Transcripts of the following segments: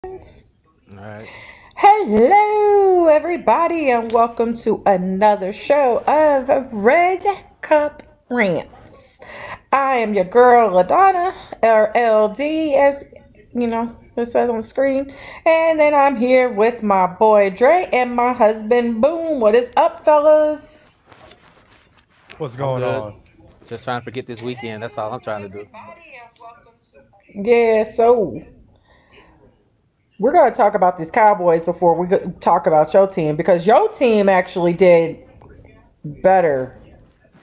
All right. Hello, everybody, and welcome to another show of Red Cup Rants. I am your girl, LaDonna, or LD, as it says on the screen. And then I'm here with my boy Dre and my husband Boom. What is up, fellas? What's I'm going good. on? Just trying to forget this weekend. That's all I'm trying to do. Yeah, so we're going to talk about these Cowboys before we talk about your team because your team actually did better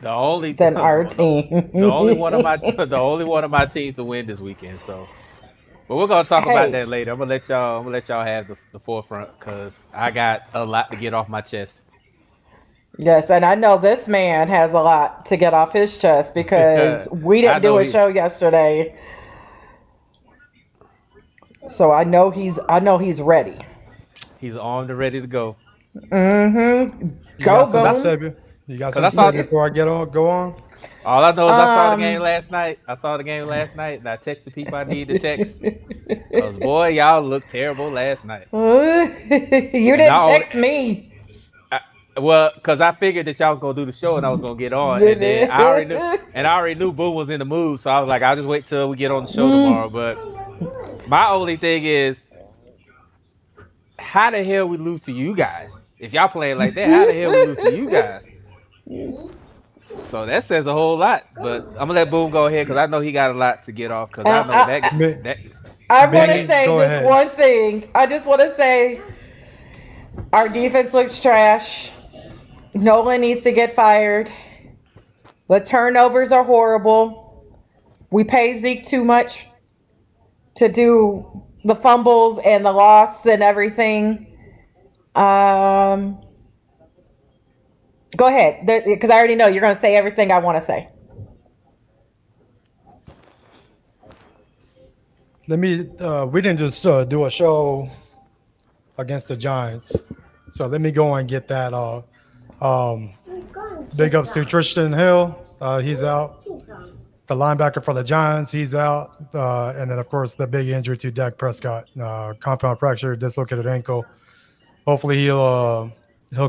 The only than our the only one of my team. the only one of my teams to win this weekend. So, but we're gonna talk about Hey, that later. I'm gonna let y'all have the forefront because I got a lot to get off my chest. yes, and I know this man has a lot to get off his chest because we I didn't do know a show yesterday, so I know he's ready. he's armed and ready to go. Mm-hmm. You got Go something to Cause say? boom. You got cause I something to saw say before I go on? all I know is I saw the game Um. last night. I saw the game last night, and I texted people I need to text. Cause boy, y'all looked terrible last night. You And didn't not only text me. I, well, because I figured that y'all was gonna do the show and I was gonna get on, and then I already knew Boom was in the mood, so I was like, I'll just wait till we get on the show tomorrow. But my only thing is, how the hell we lose to you guys? If y'all playing like that, how the hell we lose to you guys? So that says a whole lot. But I'm gonna let Boom go ahead because I know he got a lot to get off. Because I know I, Mi- that I want to Minnie, say go just ahead. one thing. I just want to say our defense looks trash. Nolan needs to get fired. The turnovers are horrible. We pay Zeke too much to do the fumbles and the loss and everything. Um, Go ahead, because I already know you're going to say everything I want to say. We didn't just do a show against the Giants. So let me go and get that. Um, Big ups to Tristan Hill. He's out. The linebacker for the Giants, he's out. And then, of course, the big injury to Dak Prescott, compound fracture, dislocated ankle. Hopefully, he'll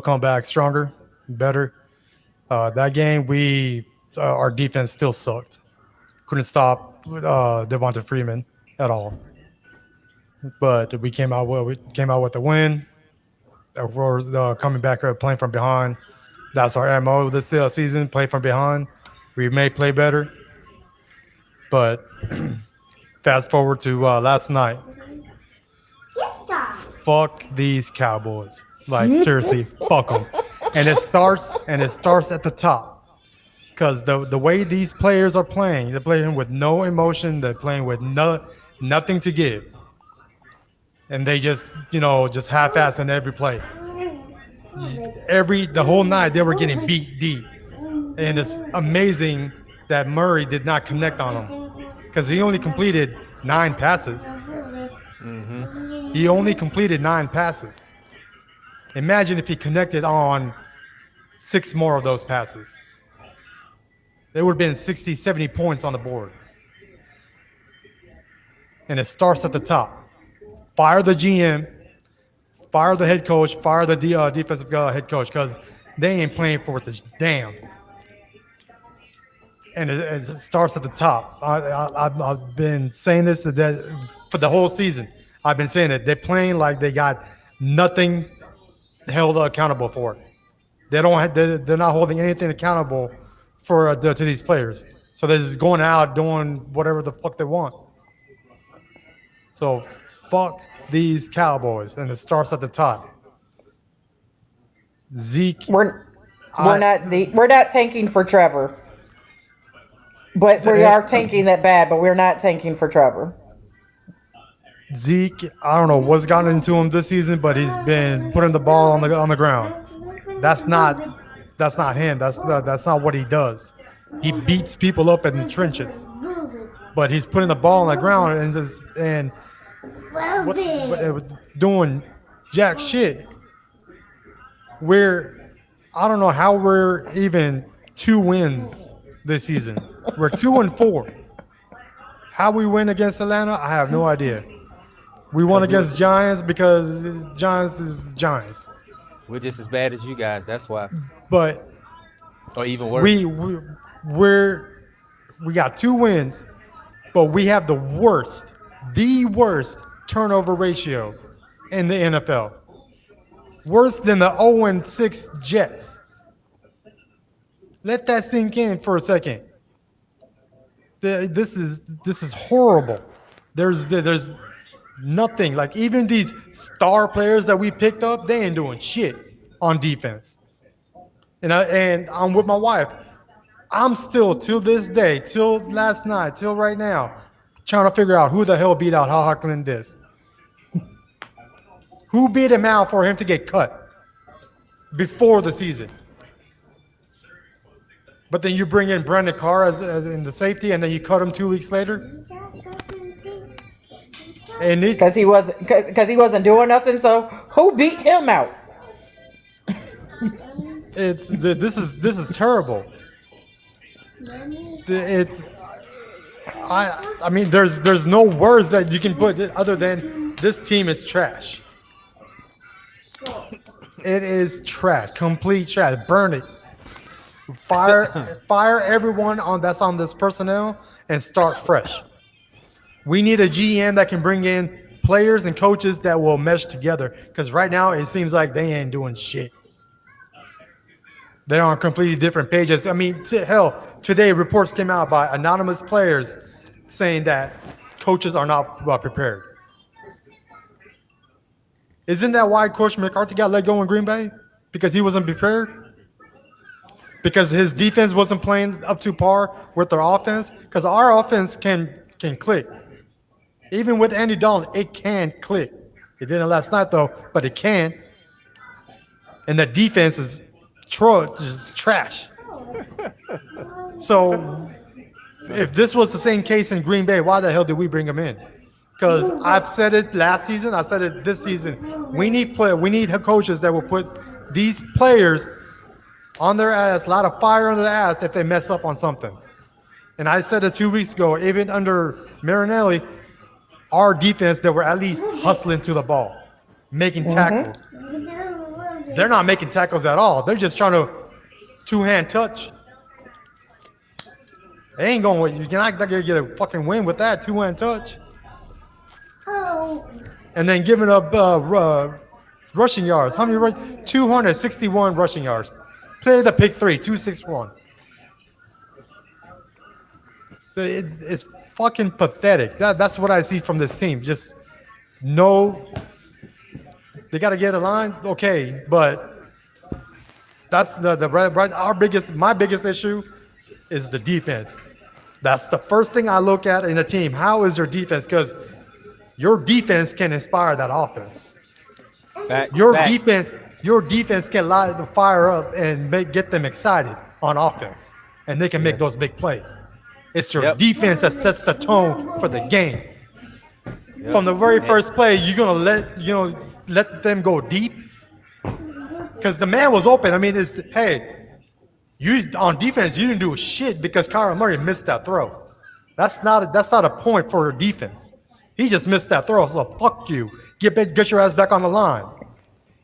come back stronger, better. That game, our defense still sucked. Couldn't stop Devonta Freeman at all. But we came out with the win. Of course, coming back playing from behind. That's our MO this season. Play from behind. We may play better, but fast forward to last night. Fuck these Cowboys. Like seriously, fuck them. And it starts at the top. Because the way these players are playing, they're playing with no emotion. They're playing with nothing to give, and they just half-ass in every play. The whole night they were getting beat deep, and it's amazing that Murray did not connect on them because he only completed 9 passes. hmm He only completed 9 passes. Imagine if he connected on 6 more of those passes. There would have been 60, 70 points on the board. And it starts at the top. Fire the GM, fire the head coach, fire the defensive head coach because they ain't playing for the damn. And it starts at the top. I've been saying this for the whole season. I've been saying it. They're playing like they got nothing held accountable for it. They don't. They're not holding anything accountable for to these players. So they're just going out doing whatever the fuck they want. So fuck these Cowboys, and it starts at the top. Zeke, We're we're I not we're not tanking for Trevor, but we eh, are tanking that bad. But we're not tanking for Trevor. Zeke. I don't know what's gotten into him this season, but he's been putting the ball on the ground. That's not that's not him. That's not what he does. He beats people up in the trenches, but he's putting the ball on the ground and doing jack shit. We're I don't know how we're even 2 wins this season. We're 2-4. How we win against Atlanta, I have no idea. We won against Giants because Giants is Giants. We're just as bad as you guys. That's why, But or even worse. we're we got 2 wins, but we have the worst turnover ratio in the NFL. Worse than the 0-6 Jets. Let that sink in for a second. This is horrible. There's nothing. Like, even these star players that we picked up, they ain't doing shit on defense. And I'm with my wife. I'm still, till this day, till last night, till right now, trying to figure out who the hell beat out Hawkland this. Who beat him out for him to get cut before the season? But then you bring in Brandon Carr as in the safety, and then you cut him 2 weeks later. And Because he wasn't doing nothing. So who beat him out? this is terrible. I mean, there's no words that you can put other than this team is trash. It is trash, complete trash. Burn it. Fire everyone that's on this personnel and start fresh. We need a GM that can bring in players and coaches that will mesh together. Because right now it seems like they ain't doing shit. They're on completely different pages. I mean, hell, today reports came out by anonymous players saying that coaches are not prepared. Isn't that why Coach McCarthy got let go in Green Bay? Because he wasn't prepared? Because his defense wasn't playing up to par with their offense? Because our offense can click. Even with Andy Dalton, it can click. It didn't last night, though, but it can. And the defense is just trash. So if this was the same case in Green Bay, why the hell did we bring him in? Because I've said it last season, I said it this season. We need coaches that will put these players on their ass, a lot of fire on their ass if they mess up on something. And I said it 2 weeks ago, even under Marinelli, our defense, they were at least hustling to the ball, making tackles. They're not making tackles at all. They're just trying to two-hand touch. They ain't going. You're not gonna get a fucking win with that two-hand touch. And then giving up rushing yards. How many? 261 rushing yards. Play the pick 3, 261. It's fucking pathetic. That's what I see from this team. Just no. They got to get a line, okay, but that's my biggest issue is the defense. That's the first thing I look at in a team. How is your defense? Because your defense can inspire that offense. Your defense can light the fire up and get them excited on offense, and they can make those big plays. It's your defense that sets the tone for the game. From the very first play, you're gonna let them go deep because the man was open. I mean, you on defense, you didn't do shit because Kyler Murray missed that throw. That's not a point for defense. He just missed that throw, so fuck you. Get your ass back on the line.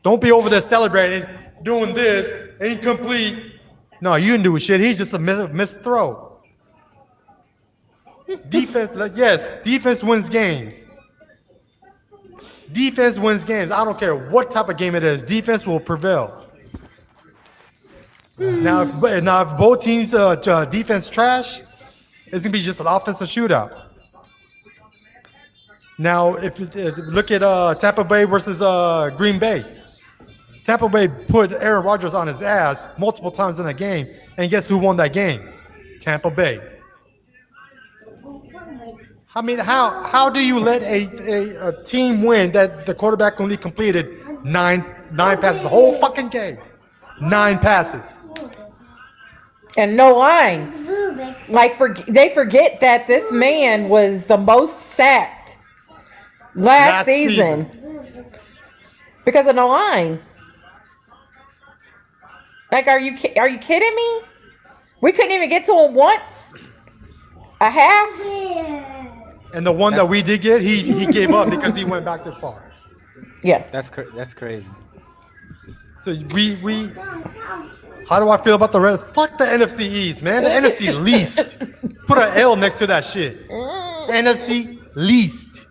Don't be over there celebrating, doing this, incomplete. No, you didn't do shit. He's just a missed throw. Defense, defense wins games. Defense wins games. I don't care what type of game it is. Defense will prevail. Now, if both teams' defense trash, it's gonna be just an offensive shootout. Now, if look at Tampa Bay versus Green Bay. Tampa Bay put Aaron Rodgers on his ass multiple times in a game, and guess who won that game? Tampa Bay. I mean, how do you let a team win that the quarterback only completed nine passes the whole fucking game? 9 passes. And no line. They forget that this man was the most sacked last season because of no line. Like, are you kidding me? We couldn't even get to him once. A half. And the one that we did get, he gave up because he went back too far. Yeah. That's crazy. So we how do I feel about the rest? Fuck the NFC East, man. The NFC least. Put an L next to that shit. NFC least.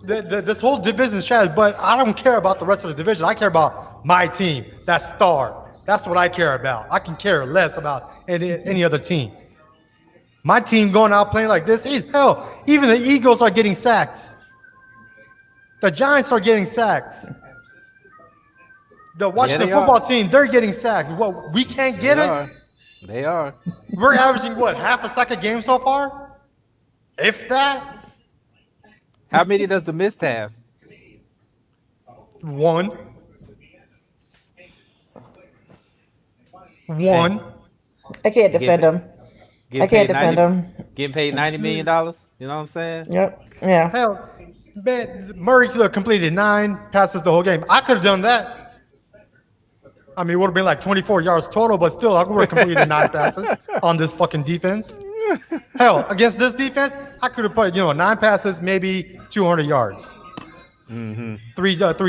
This whole division is trash, but I don't care about the rest of the division. I care about my team, that star. That's what I care about. I can care less about any other team. My team going out playing like this, hell, even the Eagles are getting sacks. The Giants are getting sacks. The Washington football team, they're getting sacks. Well, we can't get it. They are. We're averaging, what, half a sack a game so far? If that? How many does the Mist have? One. I can't defend him. I can't defend him. Getting paid $90 million. You know what I'm saying? Yep. Yeah. Hell, man, Murray could have completed 9 passes the whole game. I could have done that. I mean, it would have been like 24 yards total, but still, I would have completed 9 passes on this fucking defense. Hell, against this defense, I could have put 9 passes, maybe 200 yards, 3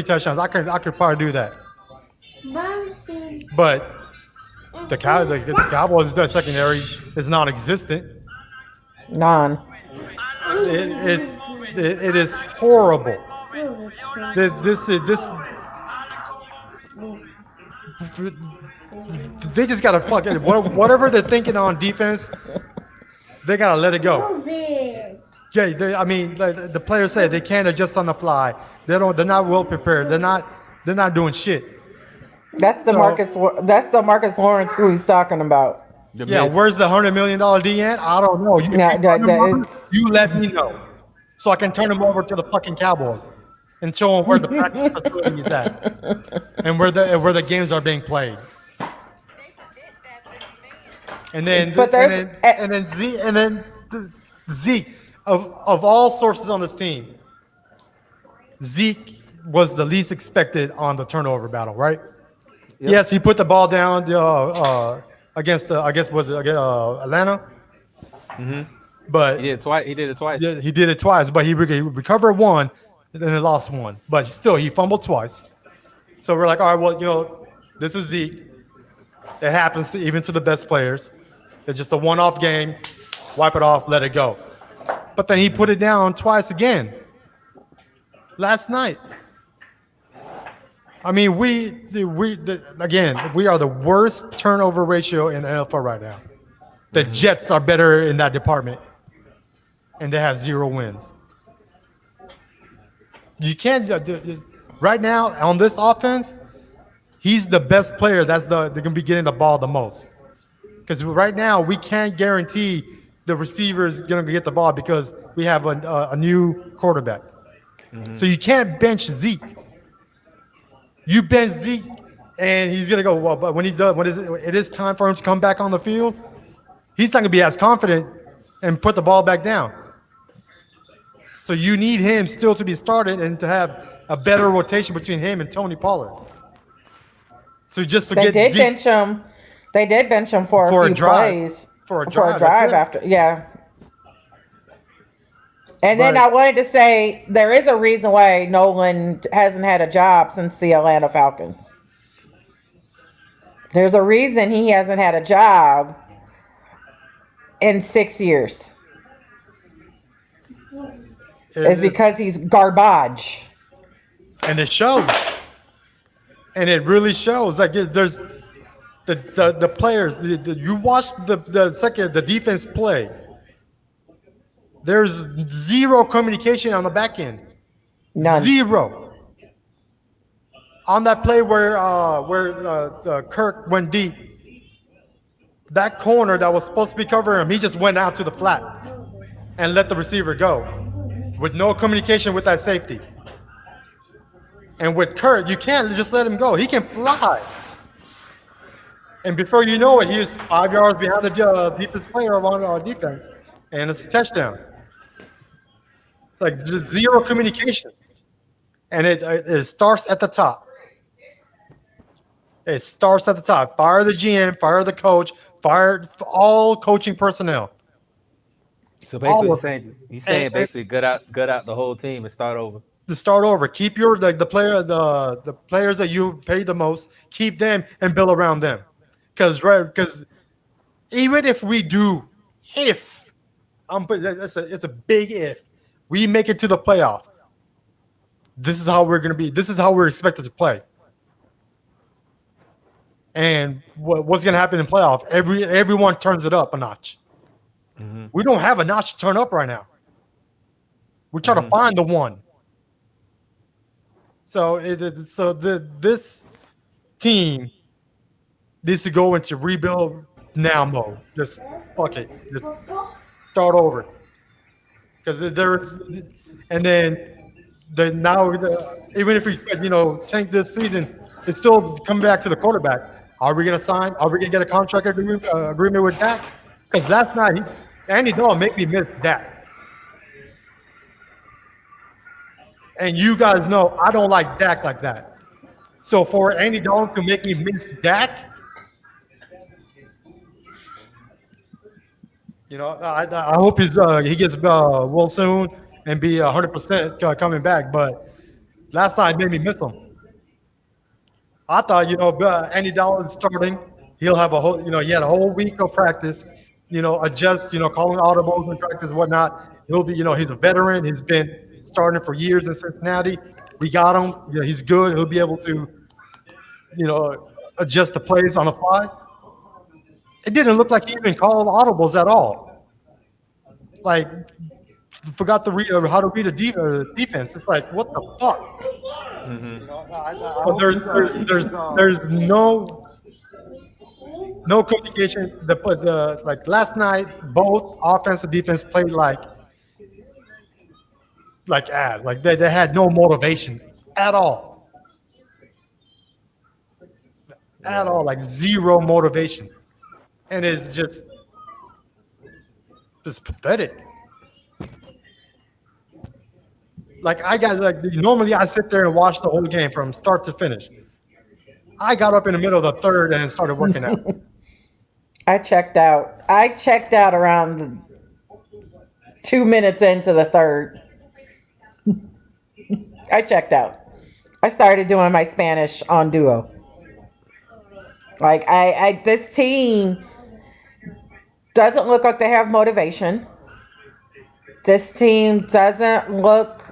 touchdowns. I could probably do that. But the Cowboys' secondary is non-existent. It is horrible. They just gotta fucking whatever they're thinking on defense. They gotta let it go. Yeah, the players say they can't adjust on the fly. They're not well prepared. They're not doing shit. That's the Marcus Lawrence who he's talking about. Where's the $100 million D at? I don't know. You let me know, so I can turn him over to the fucking Cowboys and show them where the practice facility is at and where the games are being played. And then Zeke of all sources on this team, Zeke was the least expected on the turnover battle, right? Yep. Yes, he put the ball down against Atlanta. Mm-hmm. But he did it twice. Yeah, he did it twice, but he recovered one and then he lost one. But still, he fumbled twice. So we're like, all right, well, this is Zeke. It happens even to the best players. It's just a one-off game. Wipe it off, let it go. But then he put it down twice again last night. I mean, we are the worst turnover ratio in the NFL right now. The Jets are better in that department, and they have 0 wins. You can't right now on this offense. He's the best player. They're going to be getting the ball the most. Because right now we can't guarantee the receiver is going to get the ball because we have a new quarterback. Mm-hmm. So you can't bench Zeke. You bench Zeke, and he's going to go. Well, but when it is time for him to come back on the field, he's not going to be as confident and put the ball back down. So you need him still to be started and to have a better rotation between him and Tony Pollard. So just to get Zeke, bench him. They did bench him for a few plays. For a drive after, yeah. And then I wanted to say there is a reason why Nolan hasn't had a job since the Atlanta Falcons. There's a reason he hasn't had a job in 6 years. It's because he's garbage. And it shows. And it really shows. Like there's the players. You watch the defense play. There's 0 communication on the back end. None. 0. On that play where Kirk went deep, that corner that was supposed to be covering him, he just went out to the flat and let the receiver go with no communication with that safety. And with Kirk, you can't just let him go. He can fly. And before you know it, he is 5 yards behind the defense player on our defense, and it's a touchdown. Like just 0 communication, and it starts at the top. It starts at the top. Fire the GM, fire the coach, fire all coaching personnel. So basically, All of it. you saying And basically gut out the whole team and start over. to start over, keep your the players that you pay the most, keep them and build around them. Because even if we do, if it's a big if we make it to the playoff, this is how we're gonna be. This is how we're expected to play. And what's gonna happen in playoff? Everyone turns it up a notch. Mm-hmm. We don't have a notch to turn up right now. We're trying to find the one. So this team needs to go into rebuild now mode. Just fuck it. Just start over. Because there's, and then even if we tank this season, it's still coming back to the quarterback. Are we gonna sign? Are we gonna get a contract agreement with Dak? Because that's not Andy Dalton make me miss Dak. And you guys know I don't like Dak like that. So for Andy Dalton to make me miss Dak, I hope he gets well soon and be 100% coming back. But last night made me miss him. I thought Andy Dalton starting, he'll have a whole he had a whole week of practice, adjust, calling audibles and practice and whatnot. He'll be he's a veteran. He's been starting for years in Cincinnati. We got him. He's good. He'll be able to adjust the plays on the fly. It didn't look like he even called audibles at all. Like, forgot to read how to read a defense. It's like, what the fuck? Mm-hmm. There's no communication. Like last night, both offense and defense played like ass. Like they had no motivation at all. At all, like zero motivation. And it's just pathetic. Like normally I sit there and watch the whole game from start to finish. I got up in the middle of the third and started working out. I checked out. Around 2 minutes into the third. I checked out. I started doing my Spanish on Duo. Like this team doesn't look like they have motivation. This team doesn't look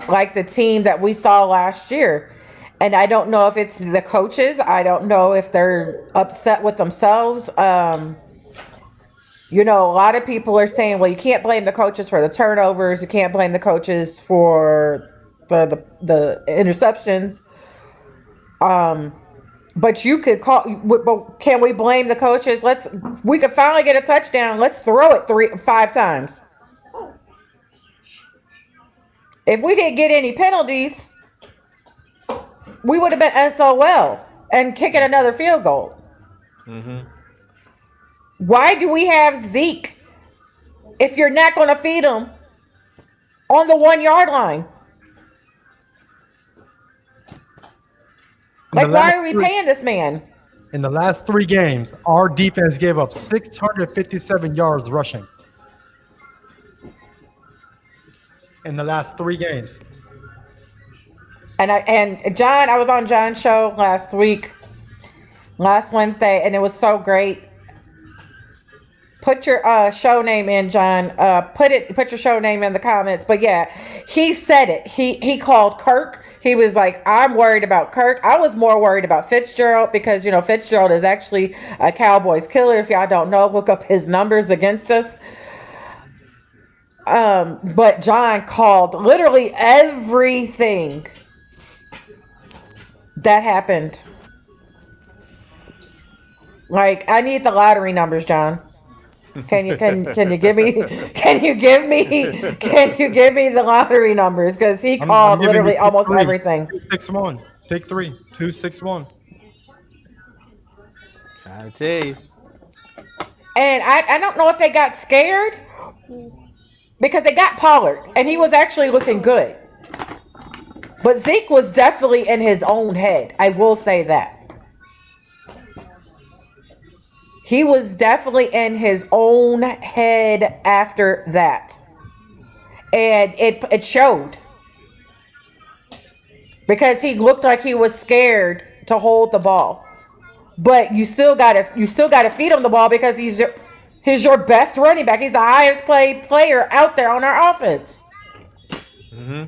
like the team that we saw last year. And I don't know if it's the coaches. I don't know if they're upset with themselves. A lot of people are saying, well, you can't blame the coaches for the turnovers. You can't blame the coaches for the interceptions. But you could but can we blame the coaches? We could finally get a touchdown. Let's throw it 5 times. If we didn't get any penalties, we would have been SOL and kicking another field goal. Mm-hmm. Why do we have Zeke if you're not going to feed him on the 1 yard line? Like, why are we paying this man? In the last 3 games, our defense gave up 657 yards rushing. In the last 3 games. And John, I was on John's show last Wednesday, and it was so great. Put your show name in, John. Put your show name in the comments. But yeah, he said it. He called Kirk. He was like, I'm worried about Kirk. I was more worried about Fitzgerald because Fitzgerald is actually a Cowboys killer. If y'all don't know, look up his numbers against us. But John called literally everything that happened. Like, I need the lottery numbers, John. Can you give me the lottery numbers? Because he called literally almost everything. 261. Pick 3. 261. Trying to tell you. And I don't know if they got scared because they got Pollard and he was actually looking good. But Zeke was definitely in his own head. I will say that. He was definitely in his own head after that. And it showed. Because he looked like he was scared to hold the ball. But you still gotta feed him the ball because he's your best running back. He's the highest paid player out there on our offense. Mm-hmm.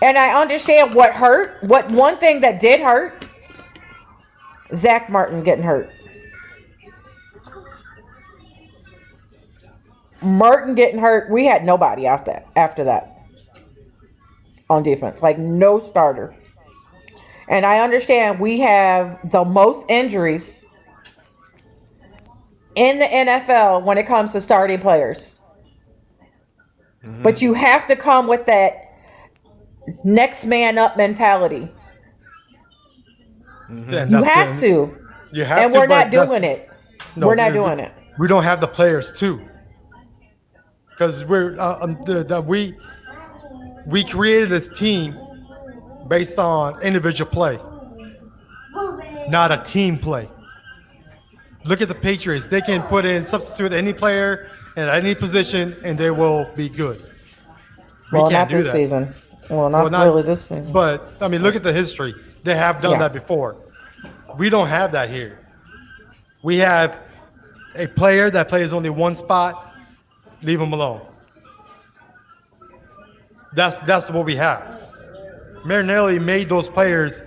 And I understand what hurt. What one thing that did hurt, Zach Martin getting hurt. Martin getting hurt. We had nobody out there after that on defense. Like no starter. And I understand we have the most injuries in the NFL when it comes to starting players. Mm-hmm. But you have to come with that next man up mentality. Mm-hmm. You have to. You have and to, we're not doing it. No, we're not doing it. We don't have the players to. Because we created this team based on individual play, not a team play. Look at the Patriots. They can substitute any player at any position, and they will be good. Well, not this season. Well, not really this season. But, I mean, look at the history. They have done that before. We don't have that here. We have a player that plays only one spot. Leave him alone. That's what we have. Marinelli made those players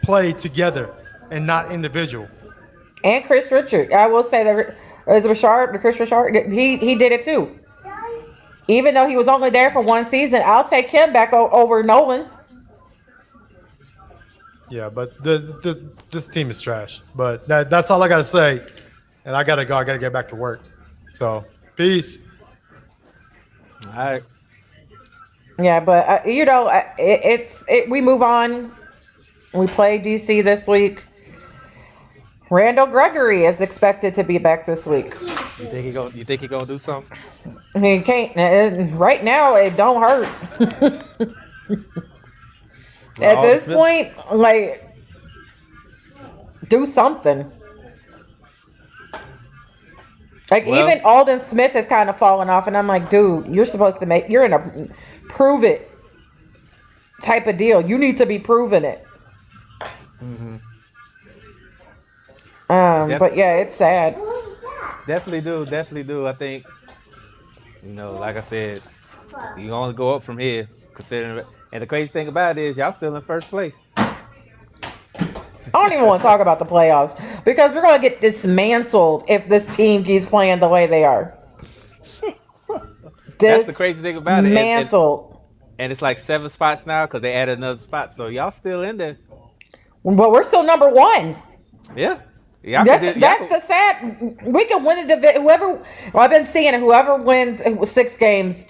play together and not individual. And Chris Richard. I will say that Chris Richard, he did it too. Even though he was only there for one season, I'll take him back over Nolan. Yeah, but this team is trash. But that's all I got to say. And I got to go. I got to get back to work. So, peace. All right. Yeah, but we move on. We play DC this week. Randall Gregory is expected to be back this week. You think he gonna do something? He can't. Right now, it don't hurt. At this point, like, do something. Like, even Alden Smith has kind of fallen off, and I'm like, dude, you're in a prove it type of deal. You need to be proving it. Mm-hmm. But yeah, it's sad. Definitely do. I think, like I said, you only go up from here, considering. And the crazy thing about it is, y'all still in first place. I don't even want to talk about the playoffs because we're gonna get dismantled if this team keeps playing the way they are. That's the crazy thing about it. Dismantled. And it's like 7 spots now because they added another spot, so y'all still in there. But we're still number 1. Yeah. That's the sad. We can win the division. I've been seeing it. Whoever wins 6 games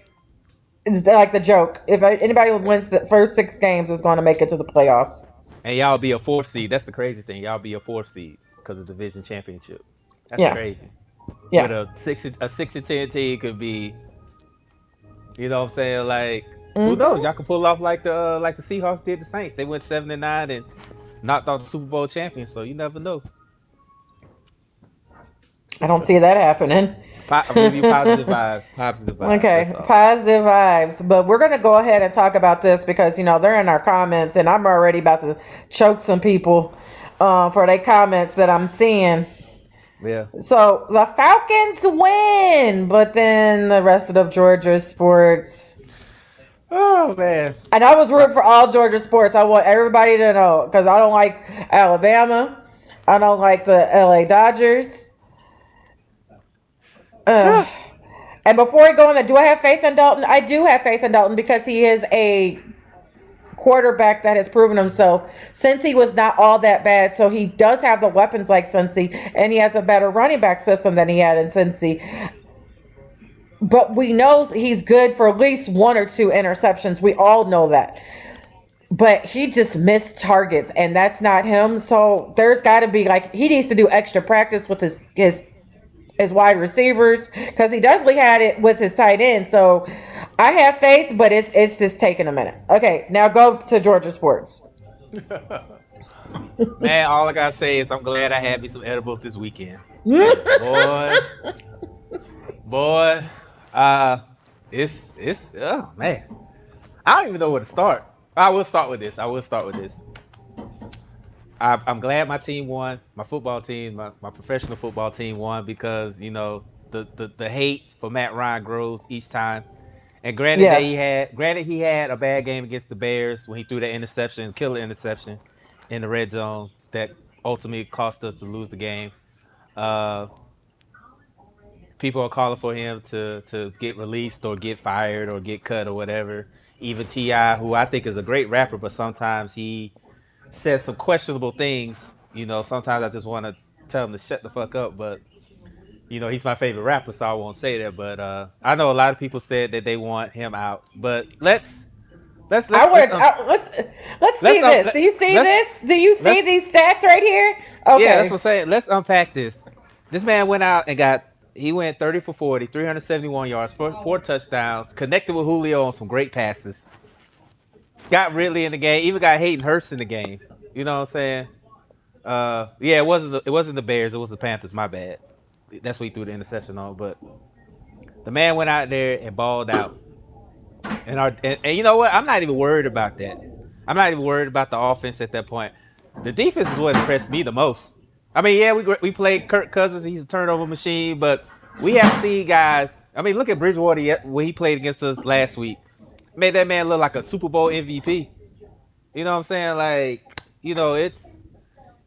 is like the joke. If anybody wins the first 6 games is going to make it to the playoffs. And y'all be a 4th seed. That's the crazy thing. Y'all be a 4th seed because of the division championship. That's crazy. Yeah. But a 6-10 team could be, you know what I'm saying? Like, who knows? Y'all could pull off like the Seahawks did the Saints. They went 7-9 and knocked out the Super Bowl champions. So you never know. I don't see that happening. I'll give you positive vibes. Okay, positive vibes. But we're going to go ahead and talk about this because, they're in our comments and I'm already about to choke some people for their comments that I'm seeing. Yeah. So the Falcons win, but then the rest of the Georgia sports. Oh, man. And I was rooting for all Georgia sports. I want everybody to know because I don't like Alabama. I don't like the LA Dodgers. And before we go on that, do I have faith in Dalton? I do have faith in Dalton because he is a quarterback that has proven himself. Cincy was not all that bad, so he does have the weapons like Cincy, and he has a better running back system than he had in Cincy. But we know he's good for at least 1 or 2 interceptions. We all know that. But he just missed targets, and that's not him. So there's got to be, he needs to do extra practice with his wide receivers because he definitely had it with his tight end. So I have faith, but it's just taking a minute. Okay, now go to Georgia sports. Man, all I gotta say is I'm glad I had me some edibles this weekend. Cause boy, uh, it's oh man, I don't even know where to start. I will start with this. I will start with this. I'm glad my team won. My football team, my professional football team won because the hate for Matt Ryan grows each time. And Yeah. granted he had a bad game against the Bears when he threw that interception, killer interception in the red zone that ultimately cost us to lose the game. Uh, People are calling for him to get released or get fired or get cut or whatever. Even Ti, who I think is a great rapper, but sometimes he says some questionable things. Sometimes I just want to tell him to shut the fuck up. But he's my favorite rapper, so I won't say that. But I know a lot of people said that they want him out. But let's let's I let's would. Let's let's see this. Do you see let's this? Do you see let's these stats right here? yeah, that's what Okay. I'm saying. Let's unpack this. This man went out and he went 30 for 40, 371 yards, four touchdowns, connected with Julio on some great passes. Got Ridley in the game, even got Hayden Hurst in the game. You know what I'm saying? Yeah, it wasn't the Bears, it was the Panthers. My bad. That's what he threw the interception on. But the man went out there and balled out. And you know what? I'm not even worried about that. I'm not even worried about the offense at that point. The defense is what impressed me the most. I mean, yeah, we played Kirk Cousins. He's a turnover machine, but we have seen guys. I mean, look at Bridgewater when he played against us last week. Made that man look like a Super Bowl MVP. You know what I'm saying? Like,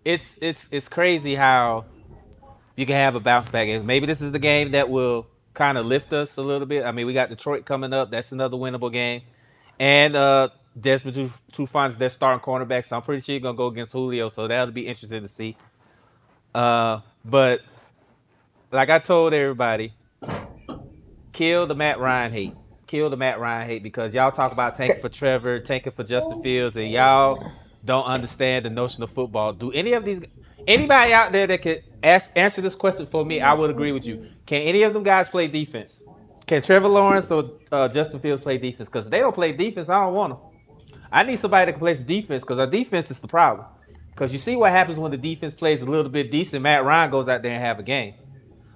it's crazy how you can have a bounce back game. Maybe this is the game that will kind of lift us a little bit. I mean, we got Detroit coming up. That's another winnable game. And Desmond Trufant's their starting cornerback, so I'm pretty sure he's gonna go against Julio. So that'll be interesting to see. But like I told everybody, kill the Matt Ryan hate. Kill the Matt Ryan hate because y'all talk about tanking for Trevor, tanking for Justin Fields, and y'all don't understand the notion of football. Do anybody out there that could answer this question for me? I would agree with you. Can any of them guys play defense? Can Trevor Lawrence or Justin Fields play defense? Because if they don't play defense, I don't want them. I need somebody that can play some defense because our defense is the problem. Because you see what happens when the defense plays a little bit decent. Matt Ryan goes out there and have a game.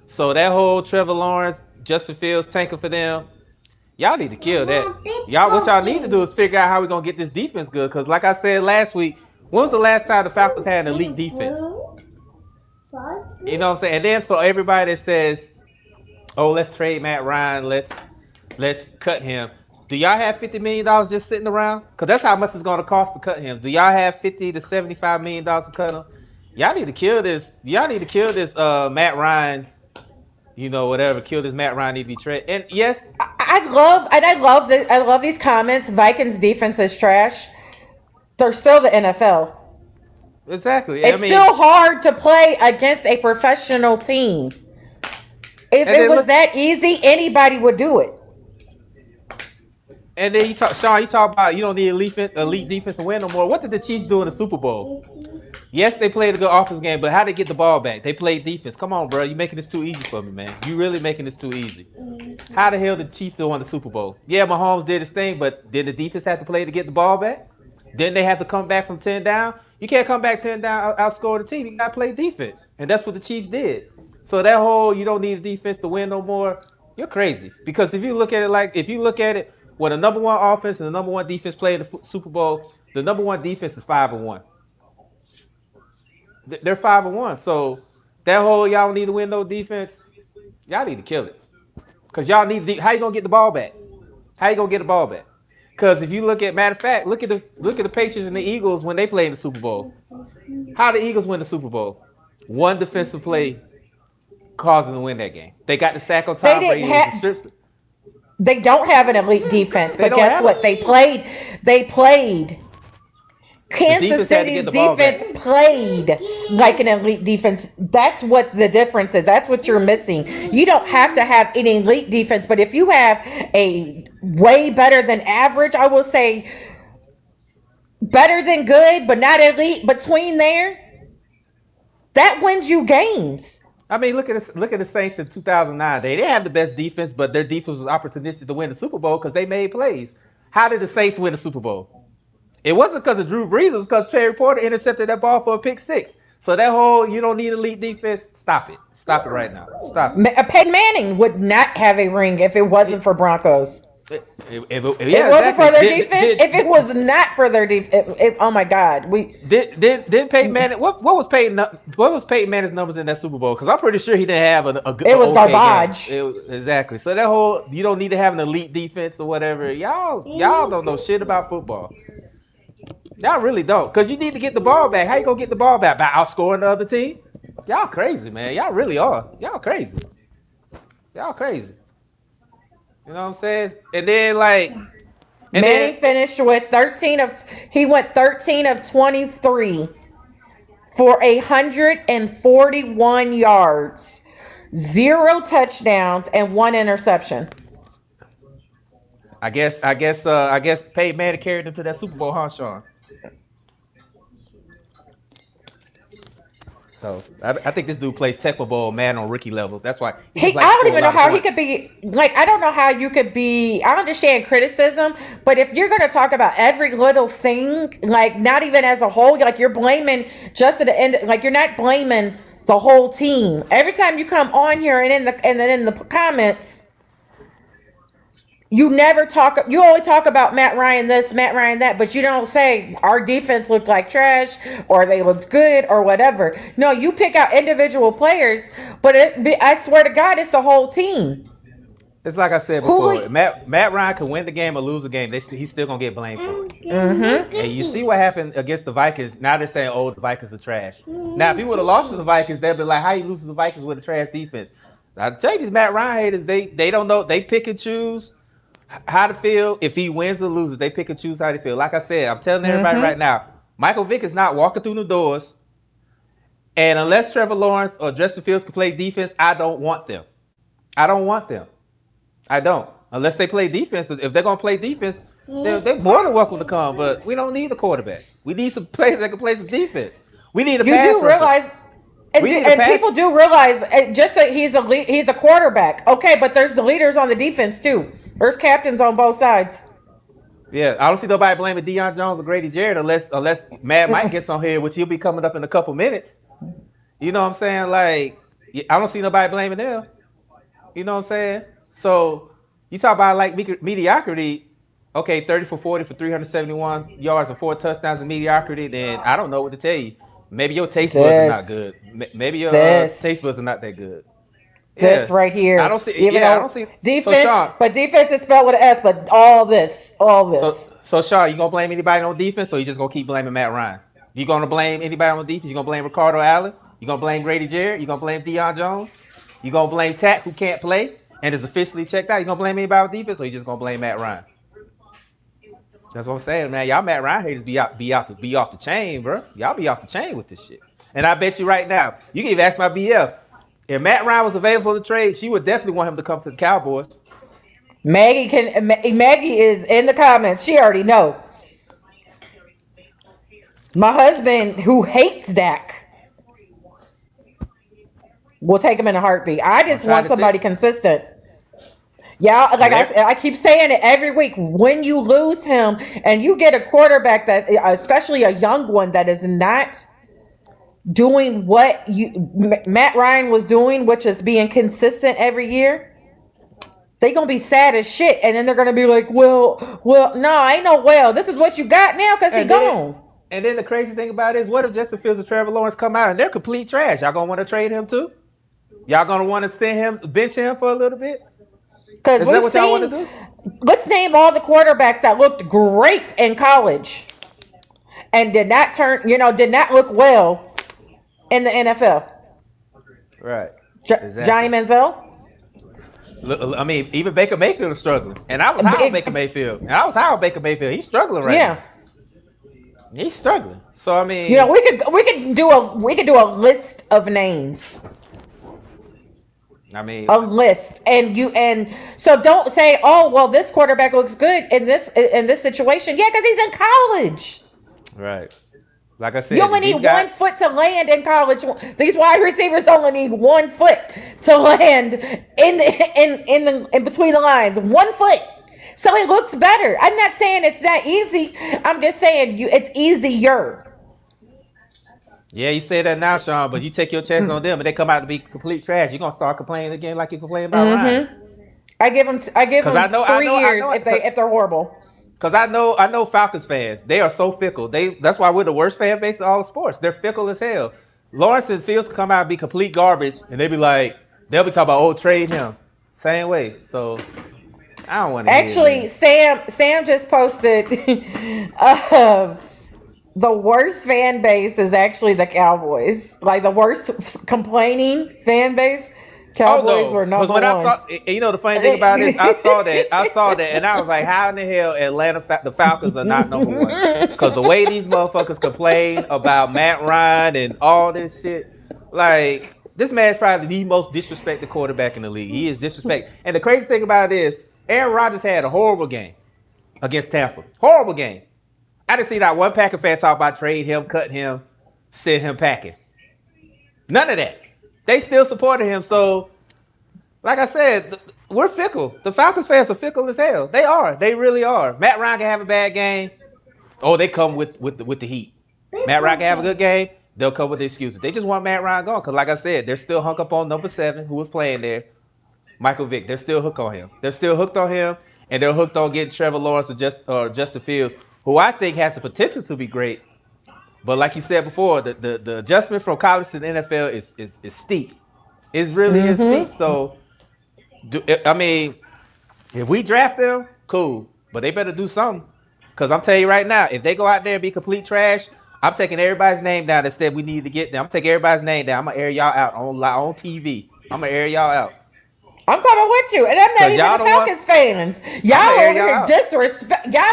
So that whole Trevor Lawrence, Justin Fields tanking for them, y'all need to kill that. What y'all need to do is figure out how we're gonna get this defense good. Because like I said last week, when was the last time the Falcons had an elite defense? You know what I'm saying? And then for everybody that says, "Oh, let's trade Matt Ryan, let's cut him." Do y'all have $50 million just sitting around? Because that's how much it's gonna cost to cut him. Do y'all have $50 to $75 million to cut him? Y'all need to kill this. Y'all need to kill this Matt Ryan. Whatever. Kill this Matt Ryan need to be traded. And yes, I love these comments. Vikings defense is trash. They're still the NFL. exactly. I It's mean, still hard to play against a professional team. If and it then was look, that easy, anybody would do it. and then Sean. You talk about you don't need elite defense to win no more. What did the Chiefs do in the Super Bowl? Yes, they played a good offense game, but how they get the ball back? They played defense. Come on, bro. You making this too easy for me, man. You really making this too easy. How the hell did the Chiefs win the Super Bowl? Yeah, Mahomes did his thing, but did the defense have to play to get the ball back? Didn't they have to come back from 10 down? You can't come back 10 down, outscore the team. You got to play defense. And that's what the Chiefs did. So that whole you don't need a defense to win no more, you're crazy. Because if you look at it, when the number one offense and the number one defense play in the Super Bowl, the number one defense is 5-1. They're 5-1. So that whole y'all don't need to win no defense, y'all need to kill it. Because y'all need how you gonna get the ball back? How you gonna get the ball back? Because if you matter of fact, look at the Patriots and the Eagles when they play in the Super Bowl. How the Eagles win the Super Bowl? One defensive play caused them to win that game. They got the sack on They Tom didn't Brady. It was the have. strips. They don't have an elite defense, They but don't guess have what? it. They played. The Kansas defense had to get City's the ball defense back. played like an elite defense. That's what the difference is. That's what you're missing. You don't have to have an elite defense, but if you have a way better than average, I will say better than good, but not elite, between there, that wins you games. I mean, look at this. Look at the Saints in 2009. They didn't have the best defense, but their defense was opportunistic to win the Super Bowl because they made plays. How did the Saints win the Super Bowl? It wasn't because of Drew Brees. It was because Terry Porter intercepted that ball for a pick six. So that whole you don't need elite defense. Stop it. Stop it right now. Stop it. Peyton Manning would not have a ring if it wasn't for Broncos. It wasn't exactly. for their defense. If it was not for their defense, oh my God, did Peyton Manning. What was Peyton Manning's numbers in that Super Bowl? Because I'm pretty sure he didn't have a good. It was garbage. Exactly. So that whole you don't need to have an elite defense or whatever. Y'all don't know shit about football. Y'all really don't. Because you need to get the ball back. How you gonna get the ball back? By outscoring the other team? Y'all crazy, man. Y'all really are. Y'all crazy. Y'all crazy. You know what I'm saying? And then Manning finished with 13 of 23 for 141 yards, 0 touchdowns, and 1 interception. I guess Peyton Manning carried them to that Super Bowl, huh, Sean? So I think this dude plays Tecmo Bowl man on rookie level. That's why I don't even know how he could be I don't know how you could be. I understand criticism, but if you're going to talk about every little thing, not even as a whole, you're blaming just at the end, you're not blaming the whole team. Every time you come on here and then in the comments, you only talk about Matt Ryan this, Matt Ryan that, but you don't say our defense looked like trash or they looked good or whatever. No, you pick out individual players, but I swear to God, it's the whole team. It's like I said before, Matt Ryan can win the game or lose the game. He's still going to get blamed for it. Mm-hmm. And you see what happened against the Vikings. Now they're saying, the Vikings are trash. Now, if he would have lost to the Vikings, they'd be like, how you lose to the Vikings with a trash defense? Now, I tell you, these Matt Ryan haters, they don't know. They pick and choose how to feel. If he wins or loses, they pick and choose how to feel. Like I said, I'm telling everybody right now, Michael Vick is not walking through the doors. And unless Trevor Lawrence or Justin Fields can play defense, I don't want them. I don't want them. I don't. Unless they play defense. If they're going to play defense, they're more than welcome to come. But we don't need a quarterback. We need some players that can play some defense. We need a pass rusher. You do realize... And people do realize just that he's a quarterback. Okay, but there's the leaders on the defense too. There's captains on both sides. Yeah, I don't see nobody blaming Deion Jones or Grady Jarrett unless Mad Mike gets on here, which he'll be coming up in a couple minutes. You know what I'm saying? I don't see nobody blaming them. You know what I'm saying? So you talk about mediocrity. Okay, 30 for 40 for 371 yards and 4 touchdowns in mediocrity. Then I don't know what to tell you. Maybe your taste buds are not good. Maybe your taste buds are not that good. This right here. I don't see. I don't see defense. So Sean, but defense is spelled with an S. But all this. So Sean, you gonna blame anybody on defense, or you just gonna keep blaming Matt Ryan? You gonna blame anybody on defense? You gonna blame Ricardo Allen? You gonna blame Grady Jarrett? You gonna blame Deion Jones? You gonna blame Tack, who can't play and is officially checked out? You gonna blame anybody on defense, or you just gonna blame Matt Ryan? That's what I'm saying, man. Y'all Matt Ryan haters be off the chain, bro. Y'all be off the chain with this shit. And I bet you right now, you can even ask my BF. If Matt Ryan was available to trade, she would definitely want him to come to the Cowboys. Maggie is in the comments. She already know. My husband, who hates Dak, will take him in a heartbeat. I just want somebody consistent. Yeah, I keep saying it every week. When you lose him and you get a quarterback that, especially a young one, that is not doing what Matt Ryan was doing, which is being consistent every year, they're going to be sad as shit. And then they're going to be like, well, no, ain't no well. This is what you got now because he gone. And then the crazy thing about it is, what if Justin Fields and Trevor Lawrence come out and they're complete trash? Y'all going to want to trade him too? Y'all going to want to bench him for a little bit? Because let's name all the quarterbacks that looked great in college and did not look well in the NFL. Right. Exactly. Johnny Manziel. I mean, even Baker Mayfield is struggling, and I was high on Baker Mayfield, He's struggling right now. He's struggling. So I mean, we could do a list of names. I mean, a list, and so don't say, oh well, this quarterback looks good in this situation. Yeah, because he's in college. Right. Like I said, you only need 1 foot to land in college. These wide receivers only need 1 foot to land in between the lines. 1 foot. So it looks better. I'm not saying it's that easy. I'm just saying it's easier. Yeah, you say that now, Sean, but you take your chance on them and they come out to be complete trash. You're gonna start complaining again like you complain about Ryan. Mm-hmm. I give them. I give Cause I them know, 3 years if they're horrible. Cause I know Falcons fans. They are so fickle. That's why we're the worst fan base of all the sports. They're fickle as hell. Lawrence and Fields come out and be complete garbage, and they'll be talking about, oh, trade him. Same way. So I don't want to hear it. Actually, Sam just posted. The worst fan base is actually the Cowboys. Like the worst complaining fan base, Cowboys were number one. The funny thing about it is, I saw that, and I was like, how in the hell the Falcons are not number one? Because the way these motherfuckers complain about Matt Ryan and all this shit, like this man's probably the most disrespected quarterback in the league. He is disrespected, and the crazy thing about it is, Aaron Rodgers had a horrible game against Tampa. Horrible game. I didn't see not one Packer fan talk about trade him, cut him, send him packing. None of that. They still supported him. So, like I said, we're fickle. The Falcons fans are fickle as hell. They are. They really are. Matt Ryan can have a bad game. Oh, they come with the heat. Matt Ryan can have a good game. They'll come with the excuses. They just want Matt Ryan gone. Because, like I said, they're still hung up on number 7, who was playing there, Michael Vick. They're still hooked on him. And they're hooked on getting Trevor Lawrence or Justin Fields, who I think has the potential to be great. But like you said before, the adjustment from college to the NFL is steep. It really is steep. So, if we draft them, cool. But they better do something. Because I'm telling you right now, if they go out there and be complete trash, I'm taking everybody's name down that said we need to get them. I'm taking everybody's name down. I'm going to air y'all out on TV. I'm going to air y'all out. I'm coming with you, and I'm not even the Falcons fans. Y'all over here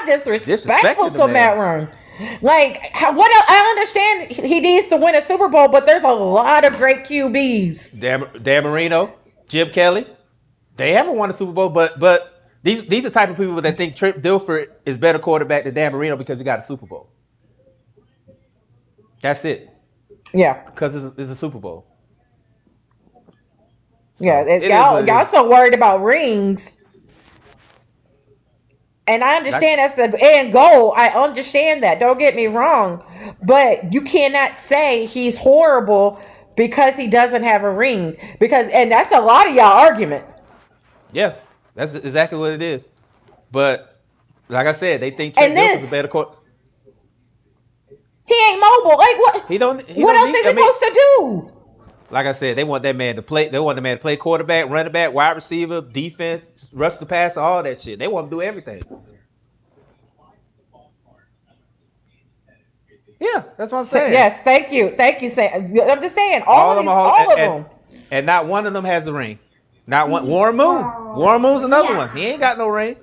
disrespectful to Matt Ryan. Like, what else? I understand he needs to win a Super Bowl, but there's a lot of great QBs. Dan Marino, Jim Kelly, they haven't won a Super Bowl, but these are the type of people that think Trip Dilfer is better quarterback than Dan Marino because he got a Super Bowl. That's it. Yeah, because it's a Super Bowl. So y'all so worried about rings. And I understand that's the end goal. I understand that. Don't get me wrong. But you cannot say he's horrible because he doesn't have a ring. And that's a lot of y'all argument. Yeah, that's exactly what it is. But like I said, they think Trent Dilfer's a better quarterback. He ain't mobile. Like what? What else is he supposed to do? Like I said, they want that man to play. They want the man to play quarterback, running back, wide receiver, defense, rush the pass, all that shit. They want to do everything. Yeah, that's what I'm saying. Yes, thank you, Sam. I'm just saying all of them. And not one of them has a ring. Not one. Warren Moon. Warren Moon's another one. He ain't got no ring.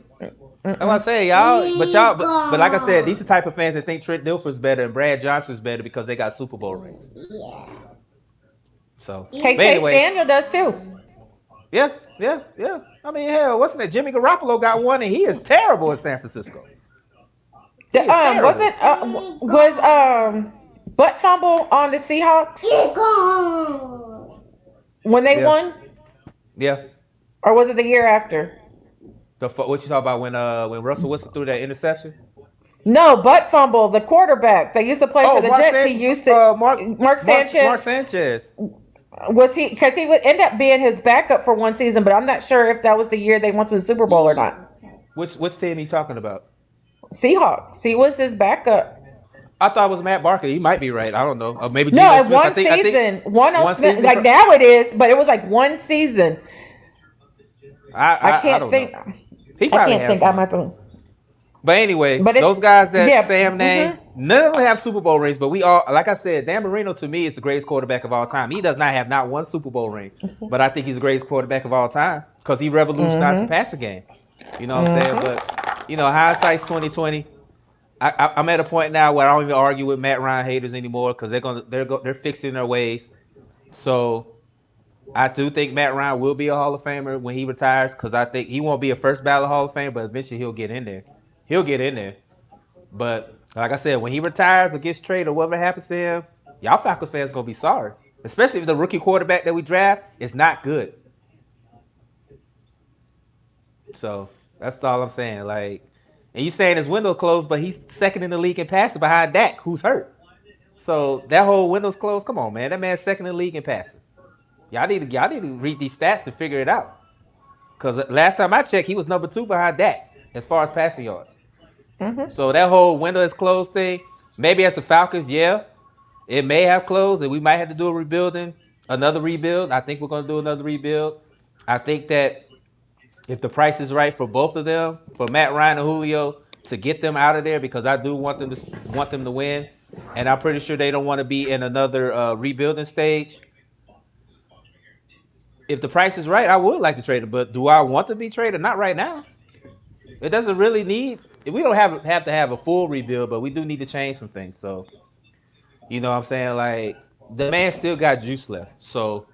That's what I say, y'all. But like I said, these are the type of fans that think Trent Dilfer's better and Brad Johnson's better because they got Super Bowl rings. Yeah. So, Chase Daniel does too. Yeah. I mean, hell, what's that? Jimmy Garoppolo got one, and he is terrible in San Francisco. Was butt fumble on the Seahawks when they won? Yeah. Or was it the year after? What you talking about when Russell Wilson threw that interception? No, butt fumble. The quarterback that used to play for the Jets. He used to Mark Sanchez. Mark Sanchez. Was he? Because he would end up being his backup for one season, but I'm not sure if that was the year they went to the Super Bowl or not. Which team are you talking about? Seahawks. He was his backup. I thought it was Matt Barkley. He might be right. I don't know. Or maybe no, one season. One season. Like now it is, but it was like one season. I can't think. I can't think. I'm not doing. But anyway, those guys that Sam named, none of them have Super Bowl rings. But we all, like I said, Dan Marino to me is the greatest quarterback of all time. He does not have not one Super Bowl ring, but I think he's the greatest quarterback of all time because he revolutionized the passing game. You know what I'm saying? But hindsight's 2020. I'm at a point now where I don't even argue with Matt Ryan haters anymore because they're fixing their ways. So I do think Matt Ryan will be a Hall of Famer when he retires because I think he won't be a first ballot Hall of Fame, but eventually he'll get in there. But like I said, when he retires or gets traded or whatever happens to him, y'all Falcons fans gonna be sorry. Especially if the rookie quarterback that we draft is not good. So That's all I'm saying. Like, and you saying his window closed, but he's second in the league in passing behind Dak, who's hurt. So that whole window's closed. Come on, man. That man's second in the league in passing. Y'all need to read these stats and figure it out. Because last time I checked, he was number 2 behind Dak as far as passing yards. Mm-hmm. So that whole window is closed thing, maybe as the Falcons, yeah, it may have closed, and we might have to do another rebuild. I think we're going to do another rebuild. I think that if the price is right for both of them, for Matt Ryan and Julio, to get them out of there, because I do want them to win, and I'm pretty sure they don't want to be in another rebuilding stage. If the price is right, I would like to trade him, but do I want to be traded? Not right now. It doesn't really need. We don't have to have a full rebuild, but we do need to change some things. So, you know what I'm saying? Like, the man still got juice left. So,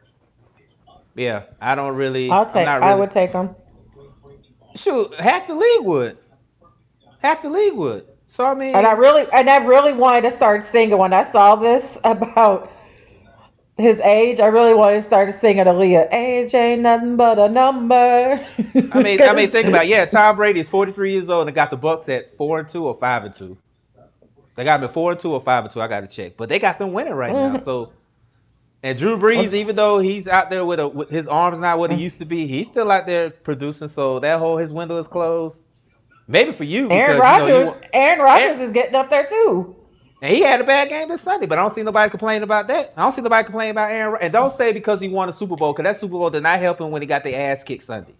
yeah, I don't really. I'm not I really. would take him. Shoot, half the league would. Half the league would. So I And mean, I really wanted to start singing when I saw this about his age. I really wanted to start singing Aaliyah. Age ain't nothing but a number. think about it. Yeah. Tom Brady is 43 years old and got the Bucks at 4-2 or 5-2. They got him at 4-2 or 5-2. I got to check, but they got them winning right now. So, and Drew Brees, even though he's out there with his arms not what he used to be, he's still out there producing. So that whole his window is closed. Maybe for you, Aaron because you know Rodgers. Aaron Rodgers is getting up there too. and he had a bad game this Sunday, but I don't see nobody complaining about that. I don't see nobody complaining about Aaron. And don't say because he won a Super Bowl, because that Super Bowl did not help him when he got their ass kicked Sunday.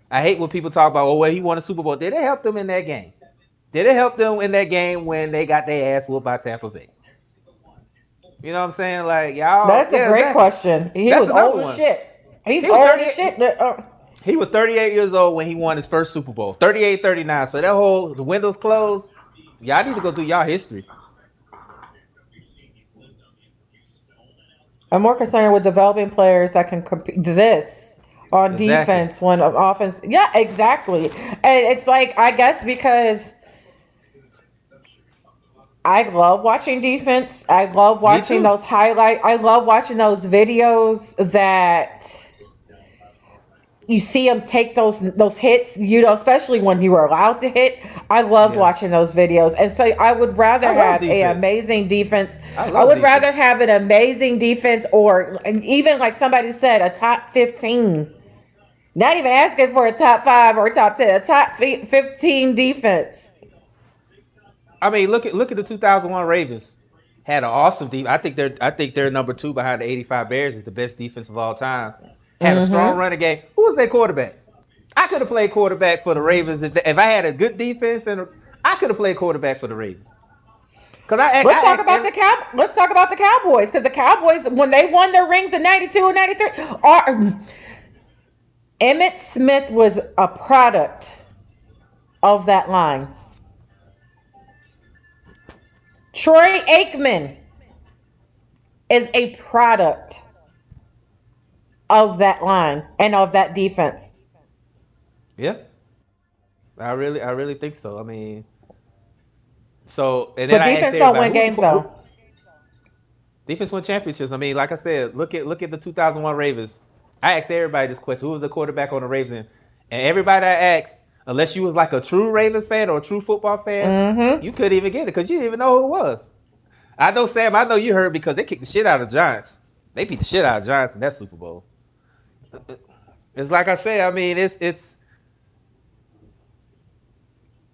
I hate when people talk about, oh, well, he won a Super Bowl. Did it help them in that game? Did it help them in that game when they got their ass whooped by Tampa Bay? You know what I'm saying? Like, y'all. That's a Yeah, great exactly. question. He That's was another old as one. shit. He's He was old as 38 shit. He was 38 years old when he won his first Super Bowl. 38, 39. So that whole, the windows closed. Y'all need to go through y'all history. I'm more concerned with developing players that can compete this on Exactly. defense when on offense. Yeah, exactly. And it's like, I guess because I love watching defense. I love watching too. those I love watching those videos that you see them take those hits, especially when you were allowed to hit. I loved Yeah. watching those videos. And so I would rather I love have defense. an amazing defense. I I love would defense. rather have an amazing defense, or even like somebody said, a top 15. Not even asking for a top 5 or a top 10, a top 15 defense. I mean, look at the 2001 Ravens. Had an awesome defense. I think they're number 2 behind the 85 Bears is the best defense of all time. Had a strong running game. Who was their quarterback? I could have played quarterback for the Ravens if I had a good defense, and I could have played quarterback for the Ravens. Because Let's talk about the Cowboys, because the Cowboys, when they won their rings in 92 and 93, Emmitt Smith was a product of that line. Troy Aikman is a product of that line and of that defense. Yeah, I really think so. I mean, so and then But I asked defense don't everybody, win games though. defense won championships. I mean, like I said, look at the 2001 Ravens. I asked everybody this question: who was the quarterback on the Ravens? And everybody I asked, unless you was like a true Ravens fan or a true football fan, you couldn't even get it because you didn't even know who it was. I know, Sam. I know you heard because they kicked the shit out of the Giants. They beat the shit out of the Giants in that Super Bowl. It's like I said. I mean, it's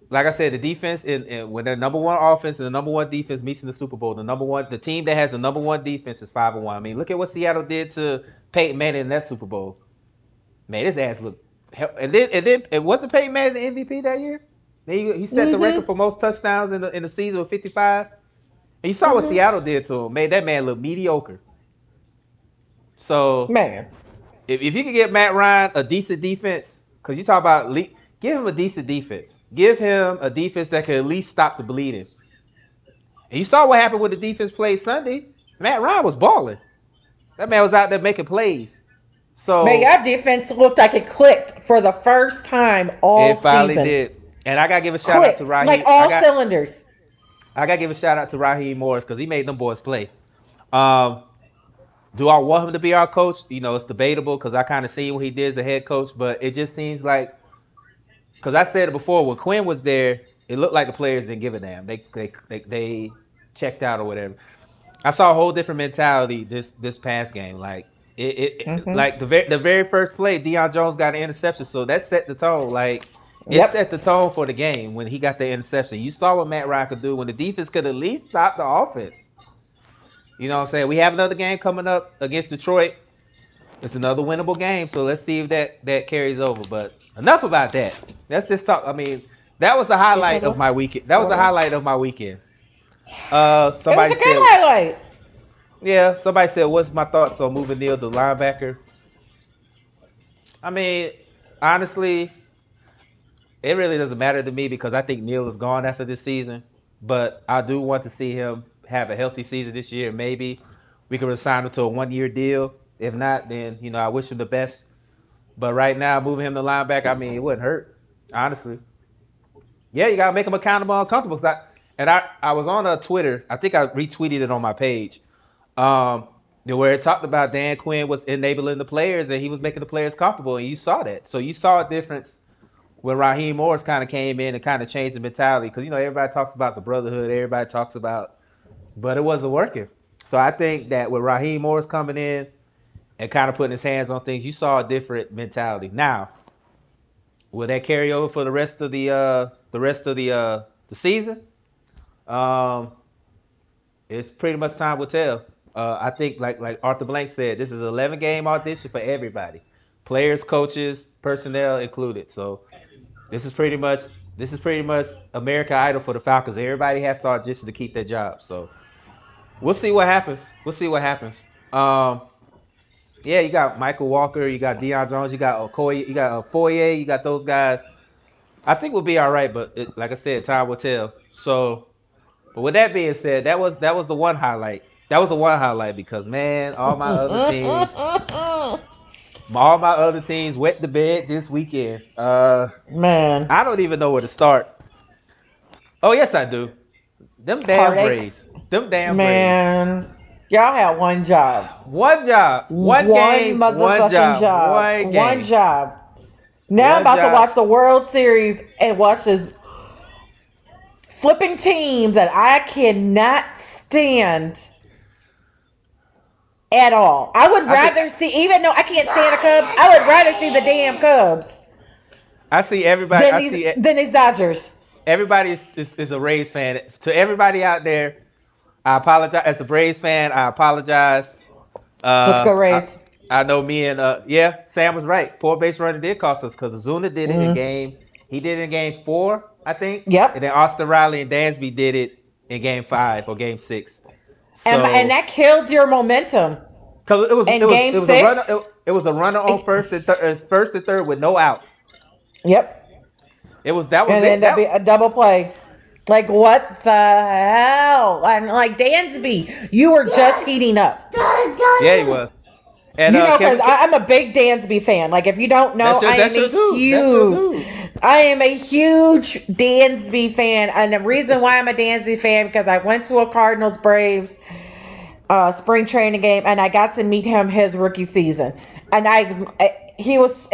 like I said. The defense, and when the number 1 offense and the number 1 defense meets in the Super Bowl, the team that has the number 1 defense is 5-1. I mean, look at what Seattle did to Peyton Manning in that Super Bowl. Man, his ass looked. And then wasn't Peyton Manning the MVP that year? He set the record for most touchdowns in the season with 55. And you saw what Seattle did to him. Made that man look mediocre. So, Man. if you can get Matt Ryan a decent defense, because you talk about give him a decent defense. Give him a defense that can at least stop the bleeding. And you saw what happened with the defense played Sunday. Matt Ryan was balling. That man was out there making plays. So Man, your defense looked like it clicked for the first time all season. it finally did. And I gotta give a shout out to Raheem. Like all cylinders. I gotta give a shout out to Raheem Morris because he made them boys play. Do I want him to be our coach? It's debatable because I kind of see what he did as a head coach, but it just seems like because I said it before, when Quinn was there, it looked like the players didn't give a damn. They checked out or whatever. I saw a whole different mentality this past game. Like like the very first play, Deion Jones got an interception, so that set the tone. Like it Yep. set the tone for the game when he got the interception. You saw what Matt Ryan could do when the defense could at least stop the offense. You know what I'm saying? We have another game coming up against Detroit. It's another winnable game, so let's see if that carries over. But enough about that. Let's just talk. I mean, that was the highlight of my weekend. That was the highlight of my weekend. It was Somebody a good said, highlight. yeah. Somebody said, "What's my thoughts on moving Neal to linebacker?" I mean, honestly, it really doesn't matter to me because I think Neal is gone after this season. But I do want to see him have a healthy season this year. Maybe we can resign him to a 1-year deal. If not, then I wish him the best. But right now, moving him to linebacker, I mean, it wouldn't hurt, honestly. Yeah, you gotta make him accountable and uncomfortable. I was on Twitter. I think I retweeted it on my page. Where it talked about Dan Quinn was enabling the players and he was making the players comfortable, and you saw that. So you saw a difference when Raheem Morris kind of came in and kind of changed the mentality because everybody talks about the brotherhood, everybody talks about, but it wasn't working. So I think that with Raheem Morris coming in and kind of putting his hands on things, you saw a different mentality. Now, will that carry over for the rest of the season? It's pretty much time will tell. I think like Arthur Blank said, this is an 11-game audition for everybody, players, coaches, personnel included. So this is pretty much American Idol for the Falcons. Everybody has to audition to keep their job. So we'll see what happens. Yeah, you got Michael Walker, you got Deion Jones, you got Okoye, you got Foye, you got those guys. I think we'll be all right, but like I said, time will tell. So, but with that being said, that was the one highlight. That was the one highlight because man, all my other teams wet the bed this weekend. Man, I don't even know where to start. Oh yes, I do. Them damn Braves. Them damn Braves. Man, y'all had one job. One job. One game. Motherfucking job. One job. Now I'm about to watch the World Series and watch this flipping team that I cannot stand at all. I would rather see, even though I can't stand the Cubs, I would rather see the damn Cubs. I see everybody. Than these Dodgers. Everybody is a Braves fan. To everybody out there, I apologize. As a Braves fan, I apologize. Let's go Rays. I know me and Sam was right. Poor base running did cost us because Ozuna did it in game. He did it in game 4, I think. Yep. And then Austin Riley and Dansby did it in game 5 or game 6. So, and that killed your momentum. Because game 6. It was a runner on first and third with no outs. Yep. And then there'd be a double play. Like, what the hell? And like, Dansby, you were just heating up. Yeah, he was. And, because I'm a big Dansby fan. Like, if you don't know, I am a huge Dansby fan. And the reason why I'm a Dansby fan, because I went to a Cardinals Braves spring training game, and I got to meet him his rookie season. And I was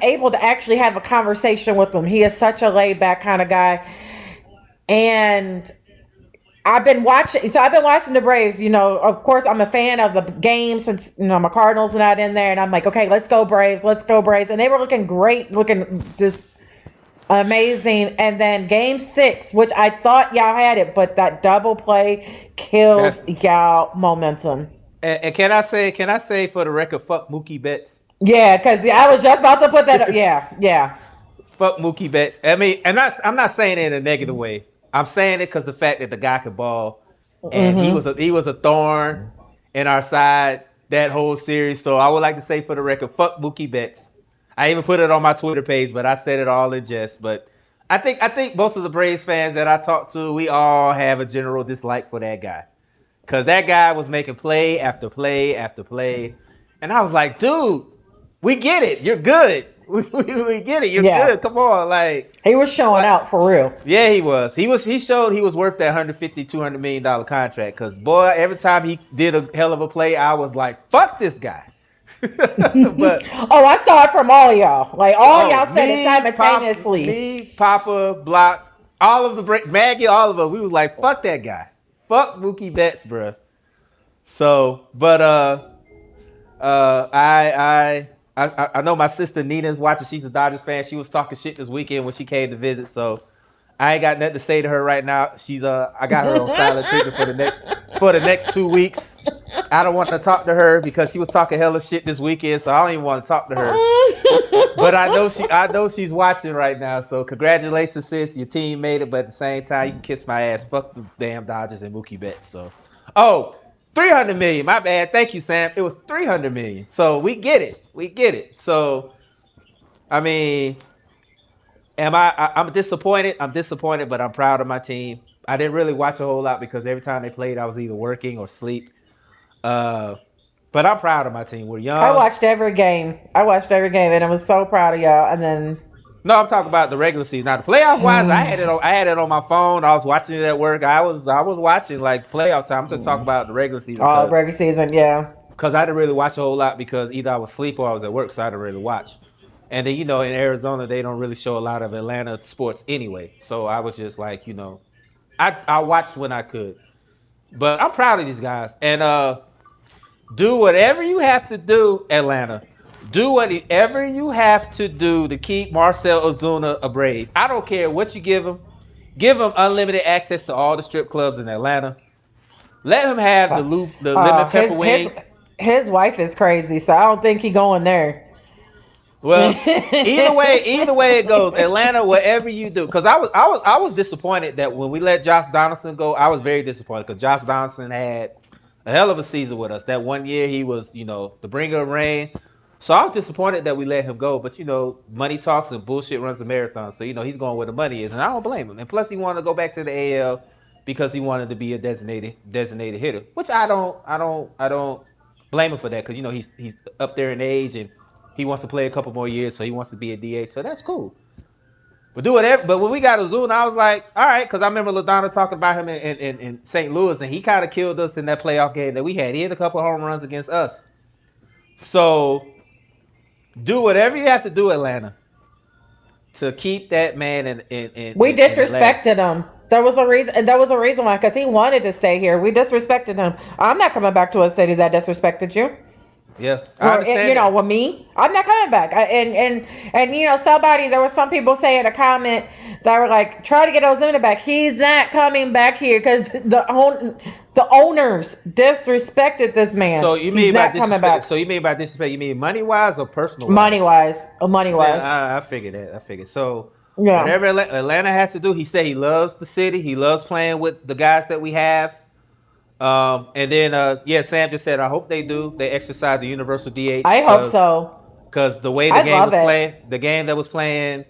able to actually have a conversation with him. He is such a laid back kind of guy. And I've been watching the Braves. Of course, I'm a fan of the game since my Cardinals are not in there, and I'm like, okay, let's go Braves, and they were looking great, looking just amazing. And then game 6, which I thought y'all had it, but that double play killed y'all momentum. And can I say for the record, fuck Mookie Betts? Yeah, because I was just about to put that up. Yeah. Fuck Mookie Betts. I mean, I'm not saying it in a negative way. I'm saying it because the fact that the guy could ball, and he was a thorn in our side that whole series. So I would like to say for the record, fuck Mookie Betts. I even put it on my Twitter page, but I said it all in jest. But I think most of the Braves fans that I talked to, we all have a general dislike for that guy, because that guy was making play after play after play, and I was like, dude, we get it. You're good. We get it. You're good. Come on, like he was showing out for real. Yeah, he was. He showed he was worth that $150-200 million contract. Because boy, every time he did a hell of a play, I was like, "Fuck this guy." But Oh, I saw it from all y'all. Like all oh, y'all said it simultaneously. Papa, Block, all of the Maggie, all of us, we was like, fuck that guy, fuck Mookie Betts, bruh. So, but I know my sister Nina's watching. She's a Dodgers fan. She was talking shit this weekend when she came to visit. So I ain't got nothing to say to her right now. She's I got her on silent treatment for the next 2 weeks. I don't want to talk to her because she was talking hella shit this weekend. So I don't even want to talk to her. But I know she's watching right now. So congratulations, sis. Your team made it. But at the same time, you can kiss my ass. Fuck the damn Dodgers and Mookie Betts. So, oh, 300 million. My bad. Thank you, Sam. It was 300 million. So we get it. We get it. So, I mean, I'm disappointed. I'm disappointed, but I'm proud of my team. I didn't really watch a whole lot because every time they played, I was either working or sleep. Uh, but I'm proud of my team. We're I young. watched every game. I watched every game, and I was so proud of y'all. And then No, I'm talking about the regular season. Now the playoff wise, I had it on my phone. I was watching it at work. I was watching like playoff time. I'm just talking about the regular season all regular season, yeah. because I didn't really watch a whole lot because either I was asleep or I was at work, so I didn't really watch. And then in Arizona they don't really show a lot of Atlanta sports anyway. So I was just like, I watched when I could. But I'm proud of these guys. And do whatever you have to do, Atlanta. Do whatever you have to do to keep Marcel Ozuna a Brave. I don't care what you give him. Give him unlimited access to all the strip clubs in Atlanta. Let him have the lemon pepper wings. His wife is crazy, so I don't think he going there. Well, either way it goes, Atlanta, whatever you do, because I was disappointed that when we let Josh Donaldson go, I was very disappointed because Josh Donaldson had a hell of a season with us. That one year he was, the bringer of rain. So I was disappointed that we let him go, but money talks and bullshit runs a marathon. So he's going where the money is, and I don't blame him. And plus, he wanted to go back to the AL because he wanted to be a designated hitter, which I don't blame him for that because he's up there in age and he wants to play a couple more years, so he wants to be a DH. So that's cool. But do whatever. But when we got Ozuna, I was like, all right, because I remember LaDonna talking about him in St. Louis, and he kind of killed us in that playoff game that we had. He had a couple home runs against us. So do whatever you have to do, Atlanta, to keep that man in We Atlanta. disrespected him. There was a reason. There was a reason why, because he wanted to stay here. We disrespected him. I'm not coming back to a city that disrespected you. Yeah, I understand that. With me, I'm not coming back. Somebody, there were some people saying a comment that were like, try to get Ozuna back. He's not coming back here because the owners disrespected this man. So you mean by disrespect? So you mean by disrespect? You mean money wise or personal? Money wise. Yeah, I figured that. I figured. So yeah. Whatever Atlanta has to do, he said he loves the city. He loves playing with the guys that we have. And then Sam just said, I hope they do. They exercise the universal DH. I hope so. Because the way the game was playing, the game that was playing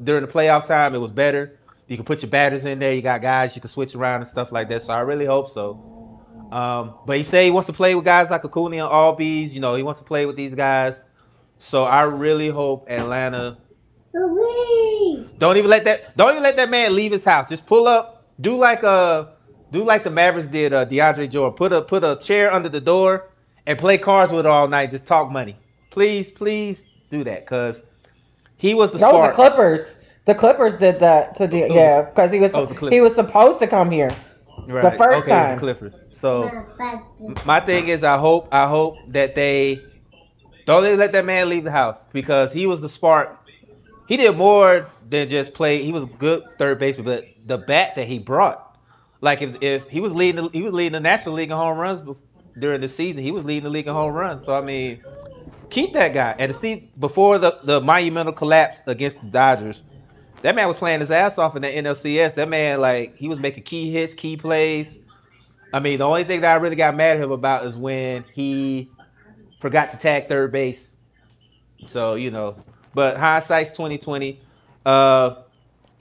during the playoff time, it was better. You can put your batters in there. You got guys you can switch around and stuff like that. So I really hope so. But he said he wants to play with guys like Acuna and Albies. He wants to play with these guys. So I really hope Atlanta. Don't even let that man leave his house. Just pull up. Do like the Mavericks did. DeAndre Jordan put a chair under the door and play cards with it all night. Just talk money. Please do that because he was the spark. No, the Clippers. The Clippers did that because he was supposed to come here the first time. The Clippers. So my thing is, I hope that they don't let that man leave the house because he was the spark. He did more than just play. He was good third baseman, but the bat that he brought, like if he was leading the National League in home runs during the season, he was leading the league in home runs. So I mean, keep that guy. And to see before the monumental collapse against the Dodgers, that man was playing his ass off in the NLCS. That man, he was making key hits, key plays. I mean, the only thing that I really got mad at him about is when he forgot to tag third base. So but hindsight's 2020. I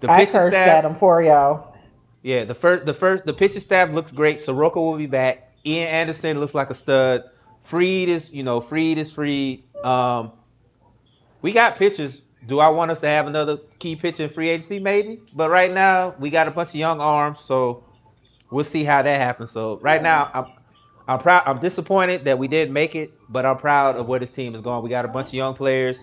cursed at him for y'all. Yeah, the pitching staff looks great. Soroka will be back. Ian Anderson looks like a stud. Freed is Freed. We got pitchers. Do I want us to have another key pitcher in free agency? Maybe. But right now, we got a bunch of young arms, so we'll see how that happens. So right now, I'm proud. I'm disappointed that we didn't make it, but I'm proud of where this team is going. We got a bunch of young players,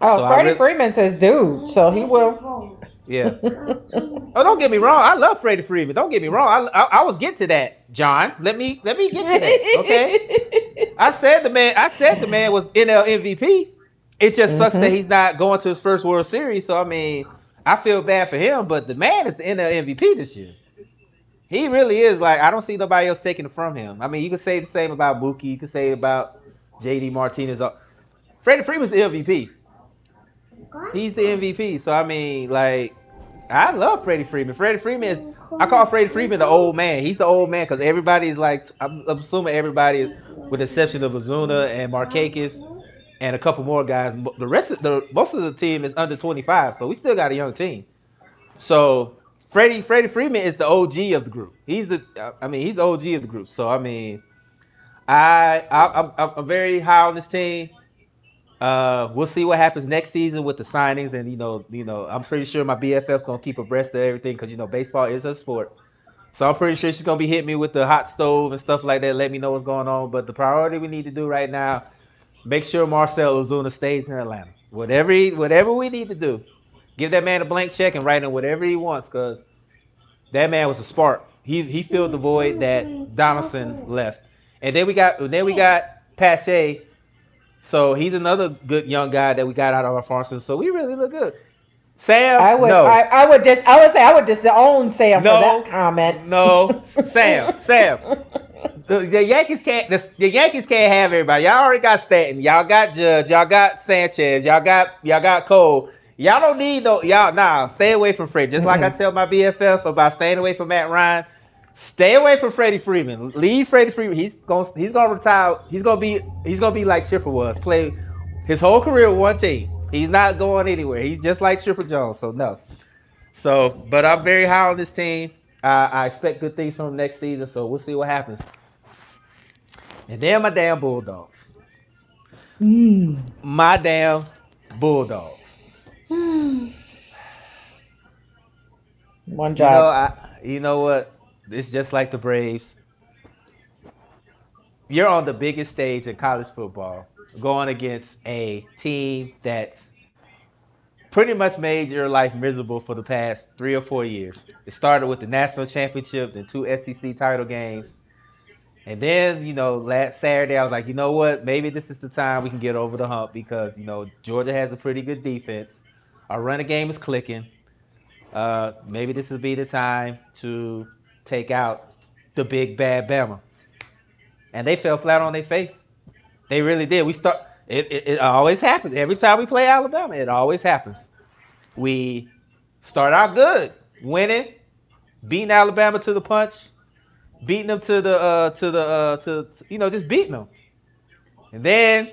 Oh, so I Freddie really, Freeman's his dude, so he will. yeah. Oh, don't get me wrong. I love Freddie Freeman. Don't get me wrong. I was getting to that, John. Let me get to that. Okay. I said the man was NL MVP. It just sucks that he's not going to his first World Series. So I mean, I feel bad for him, but the man is the NL MVP this year. He really is. Like, I don't see nobody else taking it from him. I mean, you could say the same about Mookie. You could say about JD Martinez. Freddie Freeman's the MVP. He's the MVP. So I mean, like, I love Freddie Freeman. Freddie Freeman is. I call Freddie Freeman the old man. He's the old man because everybody's like. I'm assuming everybody, with the exception of Ozuna and Markakis and a couple more guys. The rest of the most of the team is under 25. So we still got a young team. So Freddie Freeman is the OG of the group. He's the OG of the group. So I mean, I'm very high on this team. We'll see what happens next season with the signings, and I'm pretty sure my BFF's gonna keep abreast of everything because baseball is a sport. So I'm pretty sure she's gonna be hitting me with the hot stove and stuff like that. Let me know what's going on. But the priority we need to do right now, make sure Marcell Ozuna stays in Atlanta. Whatever we need to do, give that man a blank check and write him whatever he wants, because that man was a spark. He filled the void that Donaldson left. And then we got Pache. So he's another good young guy that we got out of our farm system. So we really look good. Sam, I would, no, I would disown Sam for no, that comment. no, Sam. The Yankees can't. The Yankees can't have everybody. Y'all already got Stanton. Y'all got Judge. Y'all got Sanchez. Y'all got Cole. Y'all don't need no. Y'all stay away from Freddie. Just like I tell my BFF about staying away from Matt Ryan. Stay away from Freddie Freeman. Leave Freddie Freeman. He's gonna retire. He's gonna be like Chipper was. Play his whole career with one team. He's not going anywhere. He's just like Chipper Jones. So no. So, but I'm very high on this team. I expect good things from him next season. So we'll see what happens. And then my damn Bulldogs. My damn Bulldogs. One job. You know what? It's just like the Braves. You're on the biggest stage in college football, going against a team that's pretty much made your life miserable for the past 3 or 4 years. It started with the national championship, then 2 SEC title games. And then, last Saturday, I was like, you know what? Maybe this is the time we can get over the hump because, Georgia has a pretty good defense. Our running game is clicking. Maybe this will be the time to take out the big bad Bama. And they fell flat on their face. They really did. It always happens. Every time we play Alabama, it always happens. We start out good, winning, beating Alabama to the punch, beating them just beating them. And then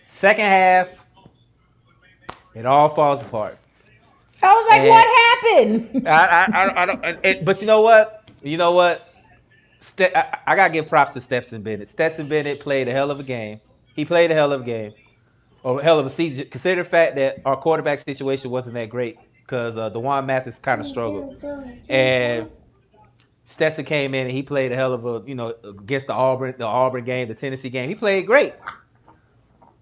second half, it all falls apart. I was like, what happened? I don't. But you know what? I gotta give props to Stetson Bennett. Stetson Bennett played a hell of a game. He played a hell of a game, or a hell of a season. Consider the fact that our quarterback situation wasn't that great because DeJuan Mathis kind of struggled, and Stetson came in and he played a hell of against the Auburn game, the Tennessee game. He played great,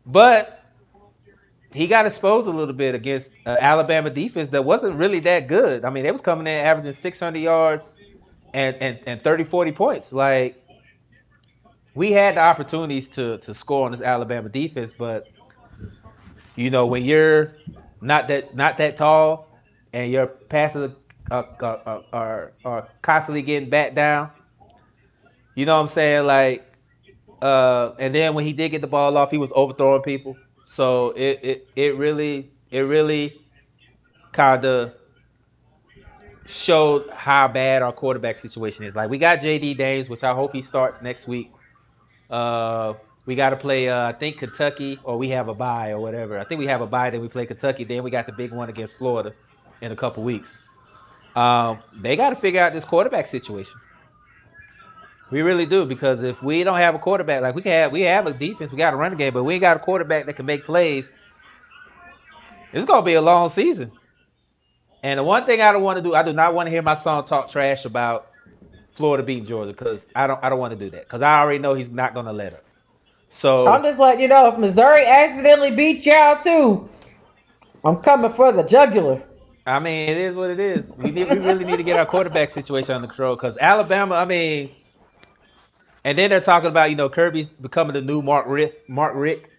but he got exposed a little bit against Alabama defense that wasn't really that good. I mean, they was coming in averaging 600 yards and 30, 40 points. Like, we had the opportunities to score on this Alabama defense, but when you're not that tall and your passes are constantly getting back down, you know what I'm saying? Like, and then when he did get the ball off, he was overthrowing people. So it really kind of showed how bad our quarterback situation is. Like, we got JD Dames, which I hope he starts next week. We got to play, I think, Kentucky, or we have a bye or whatever. I think we have a bye, then we play Kentucky. Then we got the big one against Florida in a couple weeks. They got to figure out this quarterback situation. We really do, because if we don't have a quarterback, like we have a defense, we got a running game, but we ain't got a quarterback that can make plays. It's gonna be a long season. And the one thing I don't want to do, I do not want to hear my son talk trash about Florida beating Georgia because I don't want to do that because I already know he's not gonna let up. So I'm just letting you know if Missouri accidentally beat y'all too, I'm coming for the jugular. I mean, it is what it is. We really need to get our quarterback situation under control because Alabama. I mean, and then they're talking about Kirby's becoming the new Mark Rick,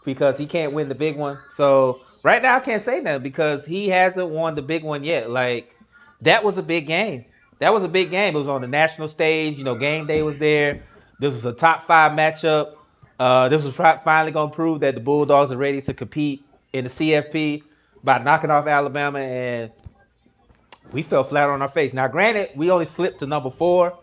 because he can't win the big one. So right now I can't say nothing because he hasn't won the big one yet. Like that was a big game. That was a big game. It was on the national stage. Game day was there. This was a top 5 matchup. This was finally going to prove that the Bulldogs are ready to compete in the CFP by knocking off Alabama, and we fell flat on our face. Now, granted, we only slipped to number 4,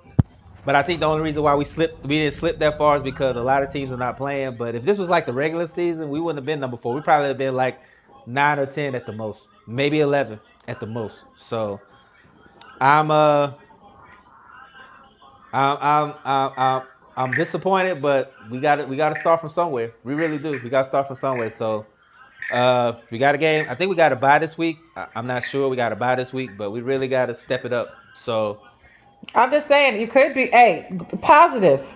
but I think the only reason why we didn't slip that far is because a lot of teams are not playing. But if this was like the regular season, we wouldn't have been number 4. We probably have been like 9 or 10 at the most, maybe 11 at the most. So I'm I'm disappointed, but we got to start from somewhere. We really do. We got to start from somewhere. So we got a game. I think we got to bye this week. I'm not sure. We got to bye this week, but we really got to step it up. So I'm just saying, you could be, hey, positive.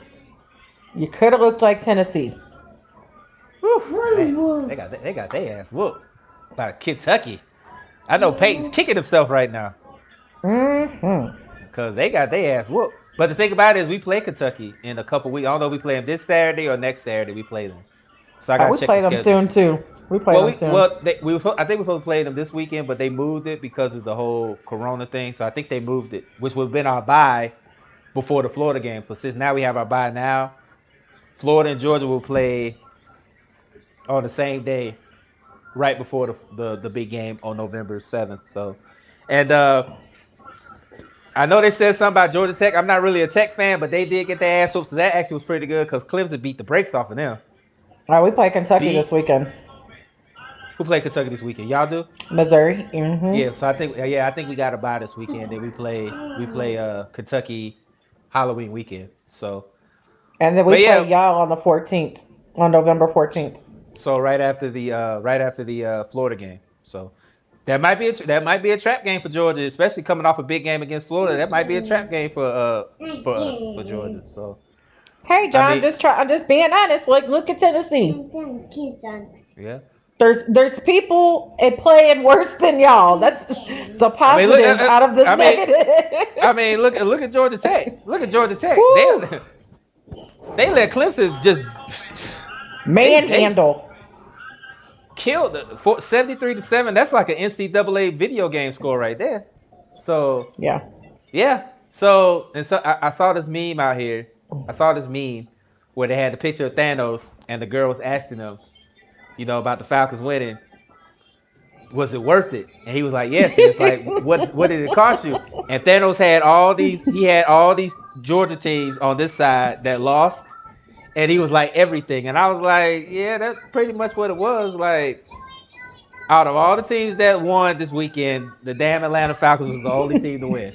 You could have looked like Tennessee. Man, they got their ass whooped by Kentucky. I know Peyton's kicking himself right now because they got their ass whooped. But the thing about it is, we play Kentucky in a couple weeks. I don't know if we play them this Saturday or next Saturday. We play them, so I got to check play the them schedule. soon too. We play them soon. Well, I think we were supposed to play them this weekend, but they moved it because of the whole Corona thing. So I think they moved it, which would have been our bye before the Florida game. So since now we have our bye now, Florida and Georgia will play on the same day, right before the big game on November 7th. So, and I know they said something about Georgia Tech. I'm not really a Tech fan, but they did get their ass whooped, so that actually was pretty good because Clemson beat the brakes off of them. All right, we play Kentucky this weekend. Who play Kentucky this weekend? Y'all do? Missouri. Mm-hmm. Yeah, so I think we got to buy this weekend. Then we play Kentucky Halloween weekend. So, and then we play y'all on the 14th, on November 14th. So right after the Florida game. So that might be a trap game for Georgia, especially coming off a big game against Florida. That might be a trap game for us, for Georgia. So hey, John, I'm just being honest. Like, look at Tennessee. Yeah. There's people playing worse than y'all. That's the positive out of this negative. I mean, look at Georgia Tech. Look at Georgia Tech. They let Clemson just manhandle. Killed 73-7. That's like an NCAA video game score right there. So yeah. So I saw this meme out here. I saw this meme where they had the picture of Thanos and the girl was asking him, about the Falcons winning. Was it worth it? And he was like, yes. And it's like, what did it cost you? And Thanos had all these Georgia teams on this side that lost. And he was like, everything. And I was like, yeah, that's pretty much what it was. Like, out of all the teams that won this weekend, the damn Atlanta Falcons was the only team to win.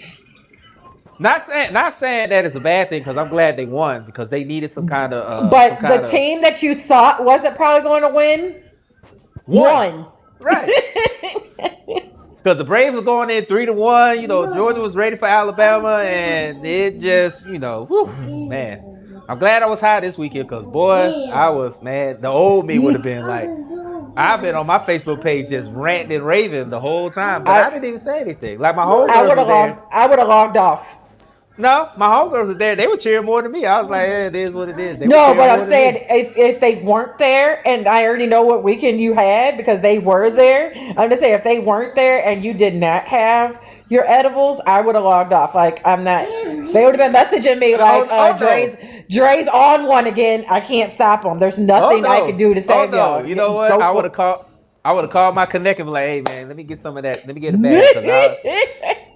Not saying that it's a bad thing, because I'm glad they won, because they needed some kind of. But the team that you thought wasn't probably going to win won. Right. Because the Braves were going in 3-1. Georgia was ready for Alabama, and it just, man. I'm glad I was high this weekend because, boy, I was mad. The old me would have been like, I've been on my Facebook page just ranting and raving the whole time, but I didn't even say anything. Like, my homegirls were there. I would have logged off. No, my homegirls were there. They were cheering more than me. I was like, hey, it is what it is. No, but I'm saying if they weren't there, and I already know what weekend you had because they were there. I'm just saying, if they weren't there and you did not have your edibles, I would have logged off. Like, I'm not. They would have been messaging me like, Dre's on one again. I can't stop him. There's nothing I can do to save y'all. You know what? I would have called my connect and be like, hey man, let me get some of that. Let me get a bag.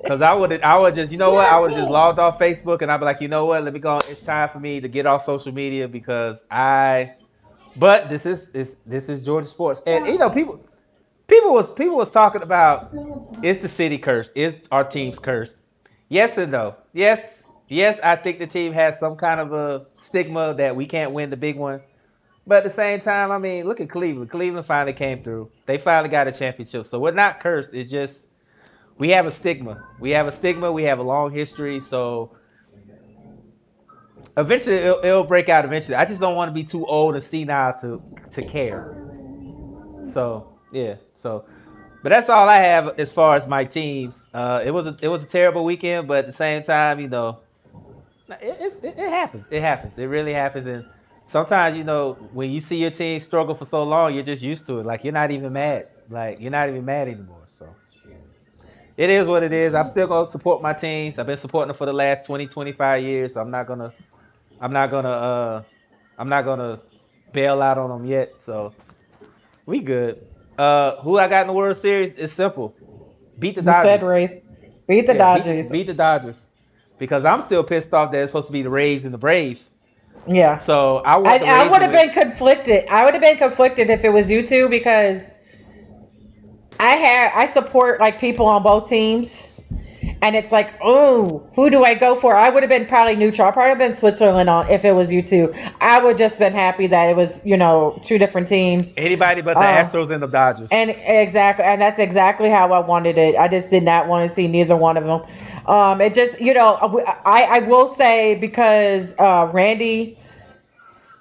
Because I would just, I would have just logged off Facebook and I'd be like, you know what? Let me go. It's time for me to get off social media because but this is Georgia sports. And people was talking about, it's the city curse. It's our team's curse. Yes and no. Yes, I think the team has some kind of a stigma that we can't win the big one. But at the same time, I mean, look at Cleveland. Cleveland finally came through. They finally got a championship. So we're not cursed. It's just we have a stigma. We have a long history. So Eventually, it'll break out. Eventually, I just don't want to be too old and senile to care. So yeah, so but that's all I have as far as my teams. It was a terrible weekend, but at the same time, it happens. It happens. It really happens. And sometimes, when you see your team struggle for so long, you're just used to it. Like you're not even mad. Like you're not even mad anymore. So it is what it is. I'm still gonna support my teams. I've been supporting them for the last 20, 25 years. So I'm not gonna I'm not gonna bail out on them yet. So we good. Who I got in the World Series is simple. Beat the You said Dodgers. race. Beat the Yeah, Dodgers. beat the Dodgers. Because I'm still pissed off that it's supposed to be the Rays and the Braves. Yeah. So I want the Rays I would to have win. been conflicted. I would have been conflicted if it was you two because I support like people on both teams. And it's like, oh, who do I go for? I would have been probably neutral. I'd probably have been Switzerland on if it was you two. I would just been happy that it was, two different teams. Anybody but the Astros and the Dodgers. And that's exactly how I wanted it. I just did not want to see neither one of them. It just, I will say because Randy,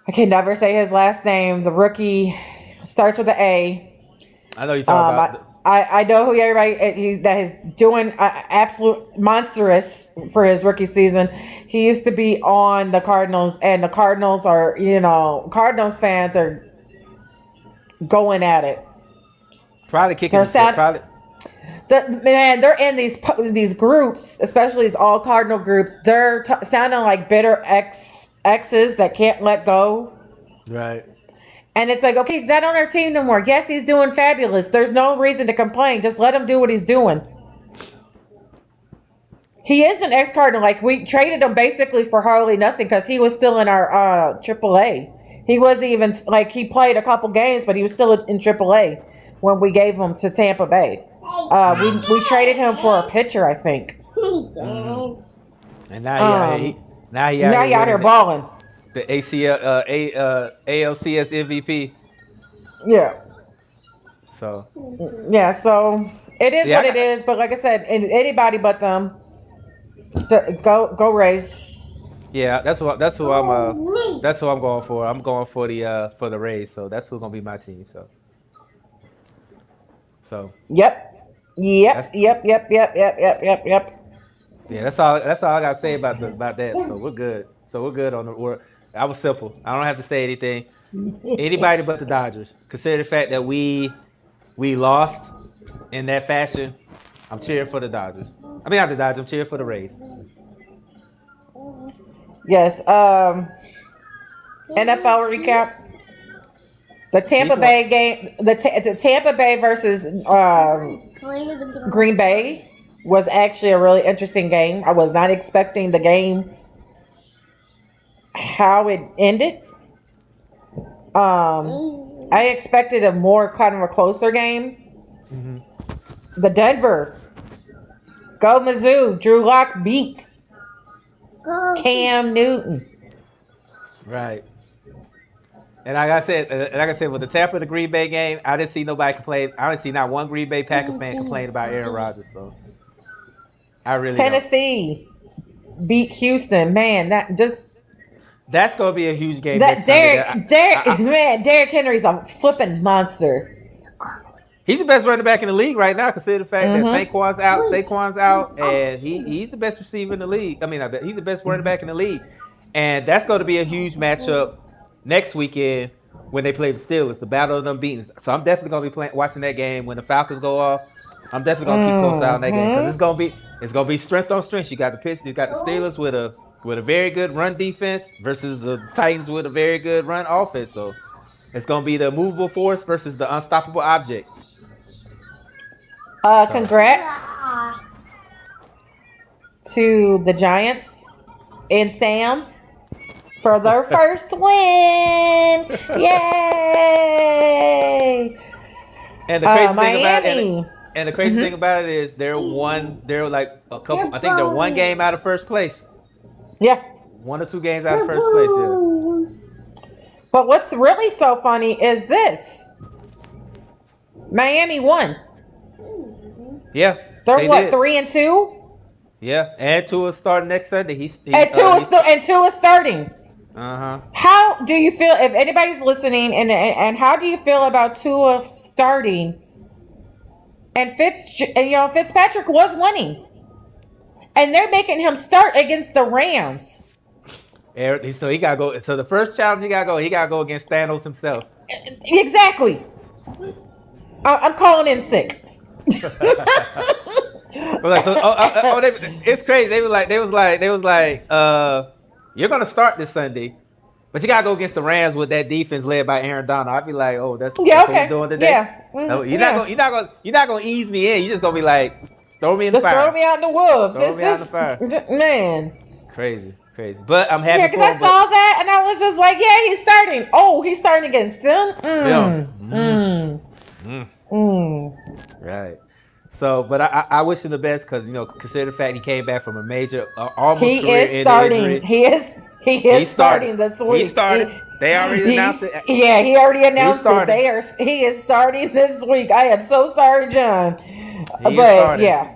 I can never say his last name. The rookie starts with an A. I know you're talking about. I know who everybody that is doing absolute monstrous for his rookie season. He used to be on the Cardinals, and the Cardinals are, Cardinals fans are going at it. Probably kicking the shit. Probably. They're in these groups, especially these all Cardinal groups. They're sounding like bitter exes that can't let go. Right. And it's like, okay, he's not on our team no more. Yes, he's doing fabulous. There's no reason to complain. Just let him do what he's doing. He is an ex-Cardinal. Like, we traded him basically for hardly nothing because he was still in our AAA. He wasn't even, like, he played a couple games, but he was still in AAA when we gave him to Tampa Bay. We traded him for a pitcher, I think. And now he out here balling. The ALCS MVP. Yeah. So. Yeah. So it is what it is. But like I said, anybody but them, go Rays. Yeah, that's who I'm going for. I'm going for the Rays. So that's who's gonna be my team. So. Yep. Yeah, that's all I gotta say about that. So we're good. On the work. I was simple. I don't have to say anything. Anybody but the Dodgers. Consider the fact that we lost in that fashion. I'm cheering for the Dodgers. I mean, not the Dodgers. I'm cheering for the Rays. Yes. NFL recap. The Tampa Bay game. The Tampa Bay versus Green Bay was actually a really interesting game. I was not expecting the game how it ended. I expected a more kind of a closer game. Mm-hmm. The Denver, go Mizzou, Drew Lock beat Cam Newton. Right. And like I said, with the Tampa and the Green Bay game, I didn't see nobody complain. I didn't see not one Green Bay Packers fan complain about Aaron Rodgers. So I really Tennessee beat Houston. Man, that's gonna be a huge game. Derrick Henry's a flipping monster. He's the best running back in the league right now. Consider the fact that Saquon's out, and he's the best receiver in the league. I mean, he's the best running back in the league, and that's going to be a huge matchup next weekend when they play the Steelers, the battle of them beatings. So I'm definitely going to be watching that game when the Falcons go off. I'm definitely going to keep close eye on that game because it's going to be strength on strength. You got the Steelers with a very good run defense versus the Titans with a very good run offense. So it's going to be the movable force versus the unstoppable object. Congrats to the Giants and Sam for their first win. Yay! And the crazy thing about it is they're like a couple. I think they're one game out of first place. Yeah. 1 or 2 games out of first place. Yeah. But what's really so funny is this: Miami won. Yeah. They're what, 3-2? Yeah, and Tua starting next Sunday. And two is starting. Uh-huh. How do you feel if anybody's listening, and how do you feel about Tua starting? And Fitzpatrick was winning, and they're making him start against the Rams. So he gotta go. So the first challenge he gotta go against Thanos himself. Exactly. I'm calling in sick. It's crazy. They was like, you're gonna start this Sunday, but you gotta go against the Rams with that defense led by Aaron Donald. I'd be like, oh, that's Yeah. what we're Okay. doing today. Yeah. No, Yeah. you're not gonna ease me in. You're just gonna be like, throw me in the Just fire. throw me out in the wolves. Throw me out in the fire. Man. Crazy. But I'm happy Yeah, for because I him. saw that and I was just like, yeah, he's starting. Oh, he's starting against them. Right. So, but I wish him the best because consider the fact he came back from a major, almost He career-ending is starting. injury. He is starting this week. He started. They already announced it. Yeah, he already announced starting. it. He is starting this week. I am so sorry, John. He But is starting. yeah.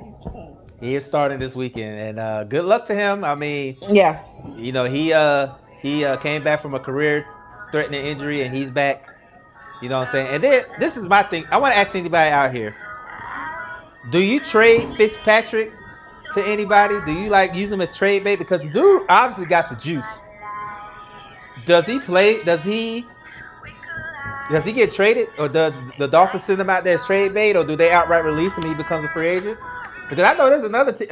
He is starting this weekend, and good luck to him. I mean, Yeah. he came back from a career-threatening injury, and he's back. You know what I'm saying? And then this is my thing. I want to ask anybody out here: do you trade Fitzpatrick to anybody? Do you like use him as trade bait? Because the dude obviously got the juice. Does he play? Does he get traded, or does the Dolphins send him out there as trade bait, or do they outright release him and he becomes a free agent? Because I know I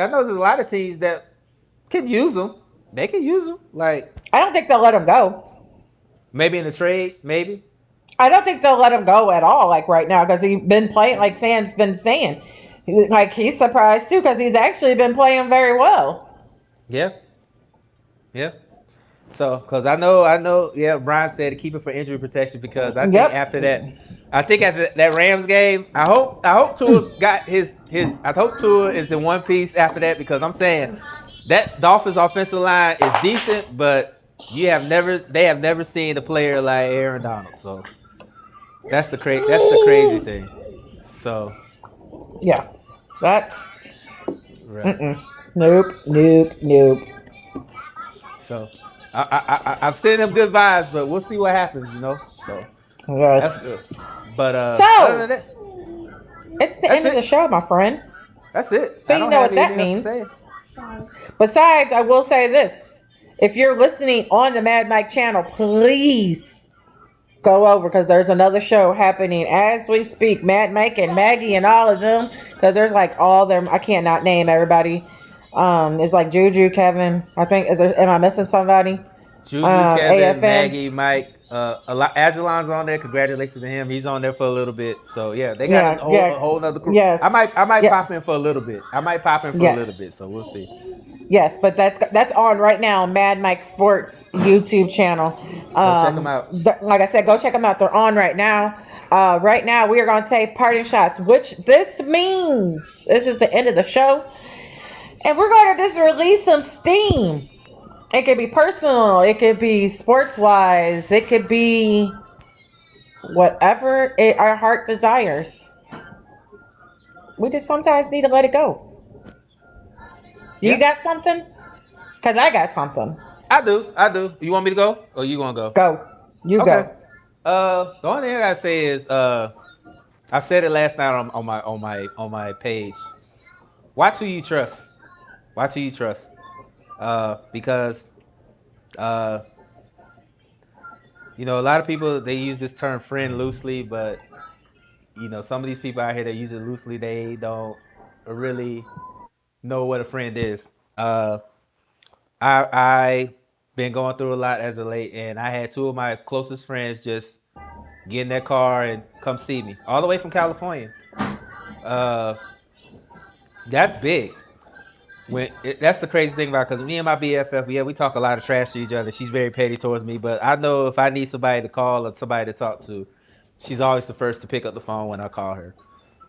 know there's a lot of teams that can use him. They can use him, like I don't think they'll let him go. maybe in the trade, maybe. I don't think they'll let him go at all, like right now, because he's been playing, like Sam's been saying. He's surprised too, because he's actually been playing very well. Yeah. So, because I know, yeah, Brian said to keep it for injury protection because I think after that Rams game, I hope Tua's got his. I hope Tua is in one piece after that because I'm saying that Dolphins offensive line is decent, but they have never seen a player like Aaron Donald. So that's the crazy thing. So yeah, that's right. Nope. So I've sent him good vibes, but we'll see what happens. So yes. But so other than that, it's the end of the show, my friend. That's it. So you know what that means. Besides, I will say this: if you're listening on the Mad Mike channel, please go over because there's another show happening as we speak. Mad Mike and Maggie and all of them, because there's like all them. I can't not name everybody. It's like Juju, Kevin. I think am I missing somebody? Juju, Kevin, AFN. Maggie, Mike. Agilon's on there. Congratulations to him. He's on there for a little bit. So yeah, they got a whole other crew. Yes. I might pop in for a little bit. A little bit. So we'll see. Yes, but that's on right now. Mad Mike Sports YouTube channel. Go check them out. Like I said, go check them out. They're on right now. Right now, we are going to take parting shots, which this means this is the end of the show, and we're going to just release some steam. It could be personal. It could be sports-wise. It could be whatever our heart desires. We just sometimes need to let it go. You got something? Because I got something. I do. You want me to go, or you want to go? Go. You okay. Go. The only thing I gotta say is, I said it last night on my page. Watch who you trust. Because a lot of people, they use this term friend loosely, but some of these people out here that use it loosely, they don't really know what a friend is. I been going through a lot as of late, and I had two of my closest friends just get in their car and come see me all the way from California. That's big. That's the crazy thing about, because me and my BFF, we talk a lot of trash to each other. She's very petty towards me, but I know if I need somebody to call or somebody to talk to, she's always the first to pick up the phone when I call her.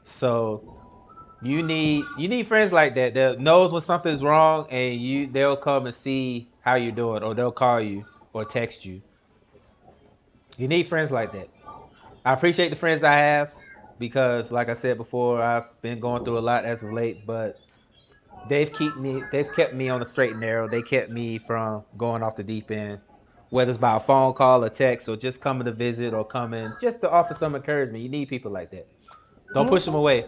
So you need friends like that knows when something's wrong, and they'll come and see how you're doing, or they'll call you or text you. You need friends like that. I appreciate the friends I have because, like I said before, I've been going through a lot as of late, but They've kept me on the straight and narrow. They kept me from going off the deep end, whether it's by a phone call or text or just coming to visit or coming just to offer some encouragement. You need people like that. Don't push them Mhm. away.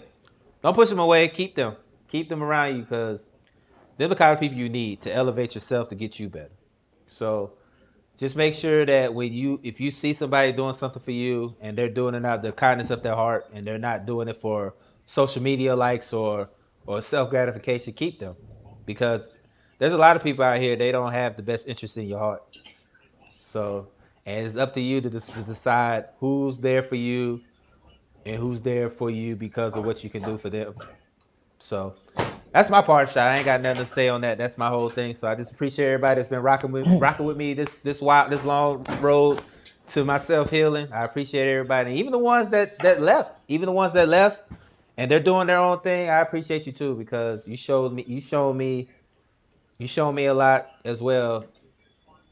Don't push them away. Keep them. Keep them around you because they're the kind of people you need to elevate yourself to get you better. So just make sure that if you see somebody doing something for you and they're doing it out of the kindness of their heart and they're not doing it for social media likes or self gratification, keep them because there's a lot of people out here they don't have the best interest in your heart. So and it's up to you to decide who's there for you and who's there for you because of what you can do for them. So that's my part, shot. I ain't got nothing to say on that. That's my whole thing. So I just appreciate everybody that's been rocking with me this long road to my self healing. I appreciate everybody, even the ones that left, and they're doing their own thing. I appreciate you too because you showed me a lot as well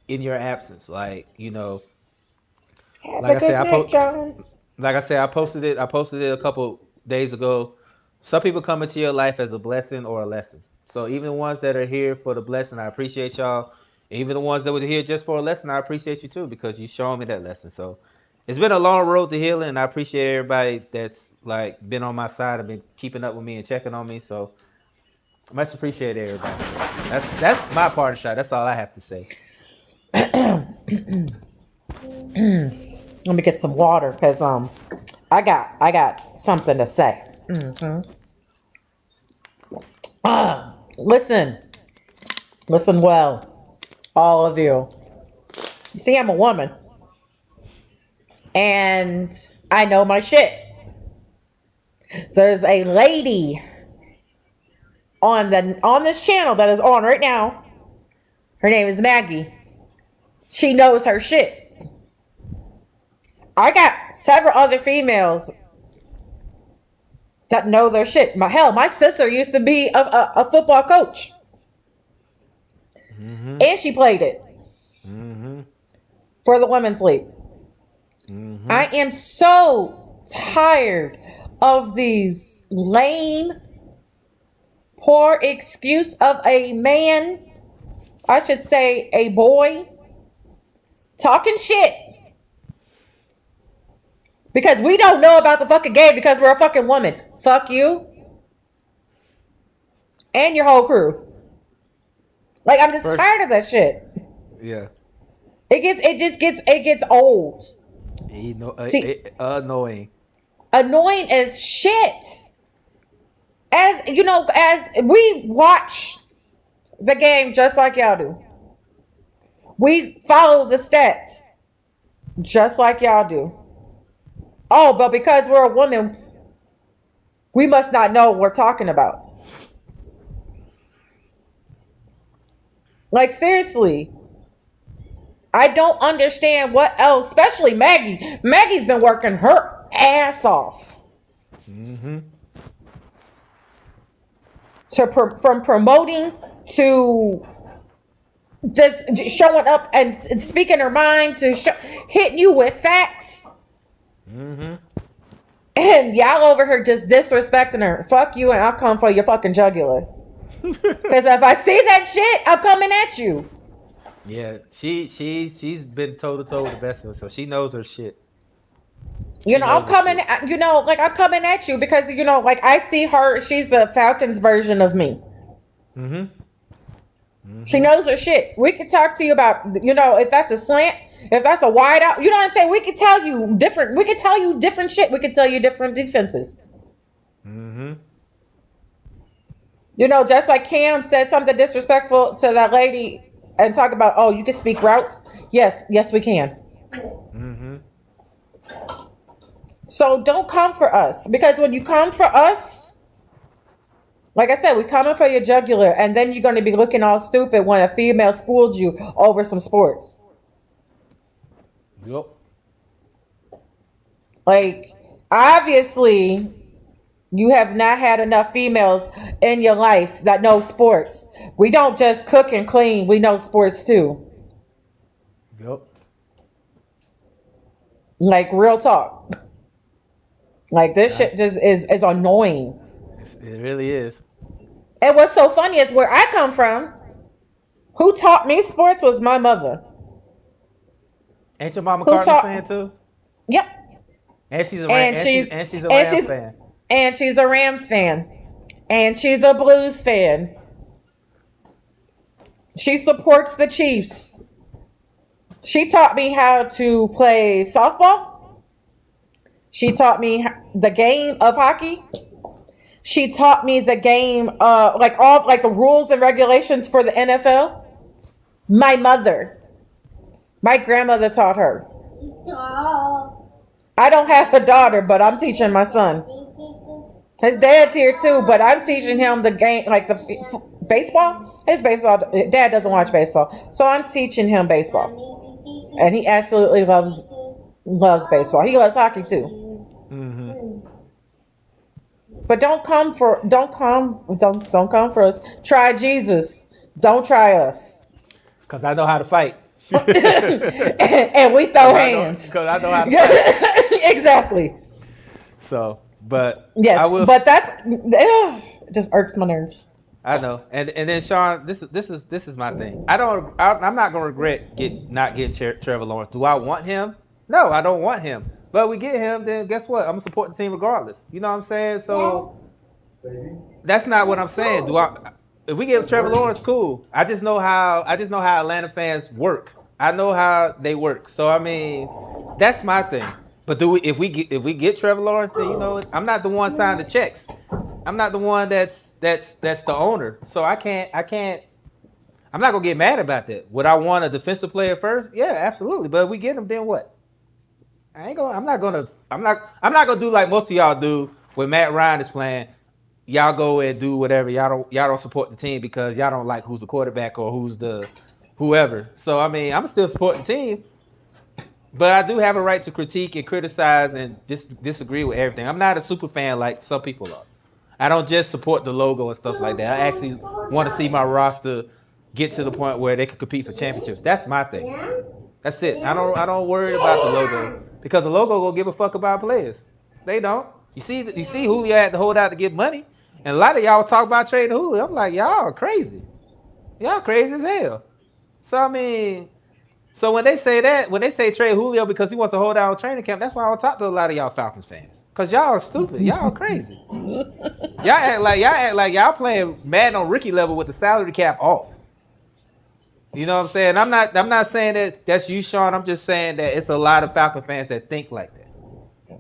in your absence. Have Like a I said, good night, John. I posted it. I posted it a couple days ago. Some people come into your life as a blessing or a lesson. So even the ones that are here for the blessing, I appreciate y'all. Even the ones that were here just for a lesson, I appreciate you too because you showing me that lesson. So it's been a long road to healing, and I appreciate everybody that's like been on my side and been keeping up with me and checking on me. So much appreciate everybody. That's my part of the shot. That's all I have to say. Let me get some water because I got something to say. Listen, listen well, all of you. You see, I'm a woman, and I know my shit. There's a lady on this channel that is on right now. Her name is Maggie. She knows her shit. I got several other females that know their shit. My sister used to be a football coach, Mm-hmm. and she played it Mm-hmm. for the women's league. Mm-hmm. I am so tired of these lame, poor excuse of a man, I should say a boy, talking shit because we don't know about the fucking game because we're a fucking woman. Fuck you and your whole crew. Like, I'm just First, tired of that shit. yeah. It gets old. See, Annoying. annoying as shit. As you know, as we watch the game just like y'all do. We follow the stats just like y'all do. Oh, but because we're a woman, we must not know what we're talking about. Like, seriously, I don't understand what else, especially Maggie. Maggie's been working her ass off Mm-hmm. from promoting to just showing up and speaking her mind to hitting you with facts. Mm-hmm. And y'all over here just disrespecting her. Fuck you, and I'll come for your fucking jugular. Because if I see that shit, I'm coming at you. Yeah, she's been toe to toe with the best of us, so she knows her shit. You She know, I'm knows her coming, shit. like I'm coming at you because, like I see her, she's the Falcons version of me. Mm-hmm. She Mm-hmm. knows her shit. We can talk to you about, if that's a slant, if that's a wide out, you know what I'm saying? We can tell you different shit. We can tell you different defenses. Mm-hmm. Just like Cam said something disrespectful to that lady and talk about, oh, you can speak routes. Yes, we can. Mm-hmm. So don't come for us because when you come for us, like I said, we coming for your jugular, and then you're going to be looking all stupid when a female schooled you over some sports. Yep. Like, obviously, you have not had enough females in your life that know sports. We don't just cook and clean. We know sports too. Yep. Like, real talk. Like, this Yeah, shit just is annoying. it really is. And what's so funny is where I come from, who taught me sports was my mother. Ain't your mama Who Cardinals taught? fan too? Yep. And she's a And she's and she's a and Rams she's fan. and she's a Rams fan. And she's a Blues fan. She supports the Chiefs. She taught me how to play softball. She taught me the game of hockey. She taught me the game, like all like the rules and regulations for the NFL. My mother, my grandmother taught her. I don't have a daughter, but I'm teaching my son. His dad's here too, but I'm teaching him the game, like the baseball. His baseball, dad doesn't watch baseball, so I'm teaching him baseball, and he absolutely loves baseball. He loves hockey too. Mm-hmm. But don't come for us. Try Jesus. Don't try us. Cause I know how to fight. And we throw hands. Cause I know how to fight. Exactly. So, but Yes, I will. but that's it just irks my nerves. I know, and then Sean, this is my thing. I'm not gonna regret not getting Trevor Lawrence. Do I want him? No, I don't want him. But we get him, then guess what? I'm gonna support the team regardless. You know what I'm saying? So that's not what I'm saying. If we get Trevor Lawrence, cool. I just know how Atlanta fans work. I know how they work. So I mean, that's my thing. But if we get Trevor Lawrence, then I'm not the one signing the checks. I'm not the one that's the owner. So I can't. I'm not gonna get mad about that. Would I want a defensive player first? Yeah, absolutely. But if we get him, then what? I'm not gonna do like most of y'all do when Matt Ryan is playing. Y'all go and do whatever. Y'all don't support the team because y'all don't like who's the quarterback or who's the whoever. So I mean, I'm still supporting the team, but I do have a right to critique and criticize and disagree with everything. I'm not a super fan like some people are. I don't just support the logo and stuff like that. I actually want to see my roster get to the point where they can compete for championships. That's my thing. That's it. I don't worry about the logo because the logo will give a fuck about players. They don't. You see Julio had to hold out to get money, and a lot of y'all talk about trading Julio. I'm like, y'all are crazy. Y'all crazy as hell. So I mean, so when they say trade Julio because he wants to hold out on training camp, that's why I'll talk to a lot of y'all Falcons fans. Cause y'all are stupid. Y'all are crazy. Y'all act like y'all playing Madden on rookie level with the salary cap off. You know what I'm saying? I'm not saying that that's you, Sean. I'm just saying that it's a lot of Falcon fans that think like that.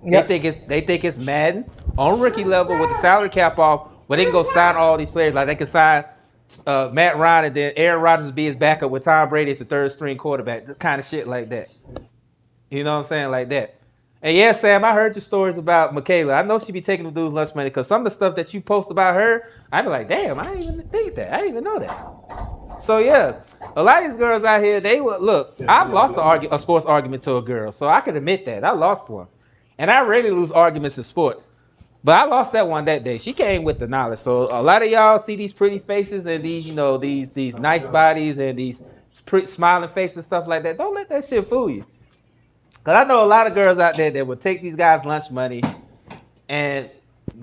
Yep. They think it's Madden on rookie level with the salary cap off, where they can go sign all these players. Like they can sign Matt Ryan and then Aaron Rodgers be his backup with Tom Brady as the third string quarterback. Kind of shit like that. You know what I'm saying? Like that. And yeah, Sam, I heard your stories about Michaela. I know she be taking the dude's lunch money because some of the stuff that you post about her, I be like, damn, I didn't even think that. I didn't even know that. So yeah, a lot of these girls out here, they will look. I've lost a sports argument to a girl, so I can admit that I lost one, and I rarely lose arguments in sports, but I lost that one that day. She came with the knowledge. So a lot of y'all see these pretty faces and these, these nice bodies and these pretty smiling faces and stuff like that. Don't let that shit fool you. Because I know a lot of girls out there that will take these guys' lunch money and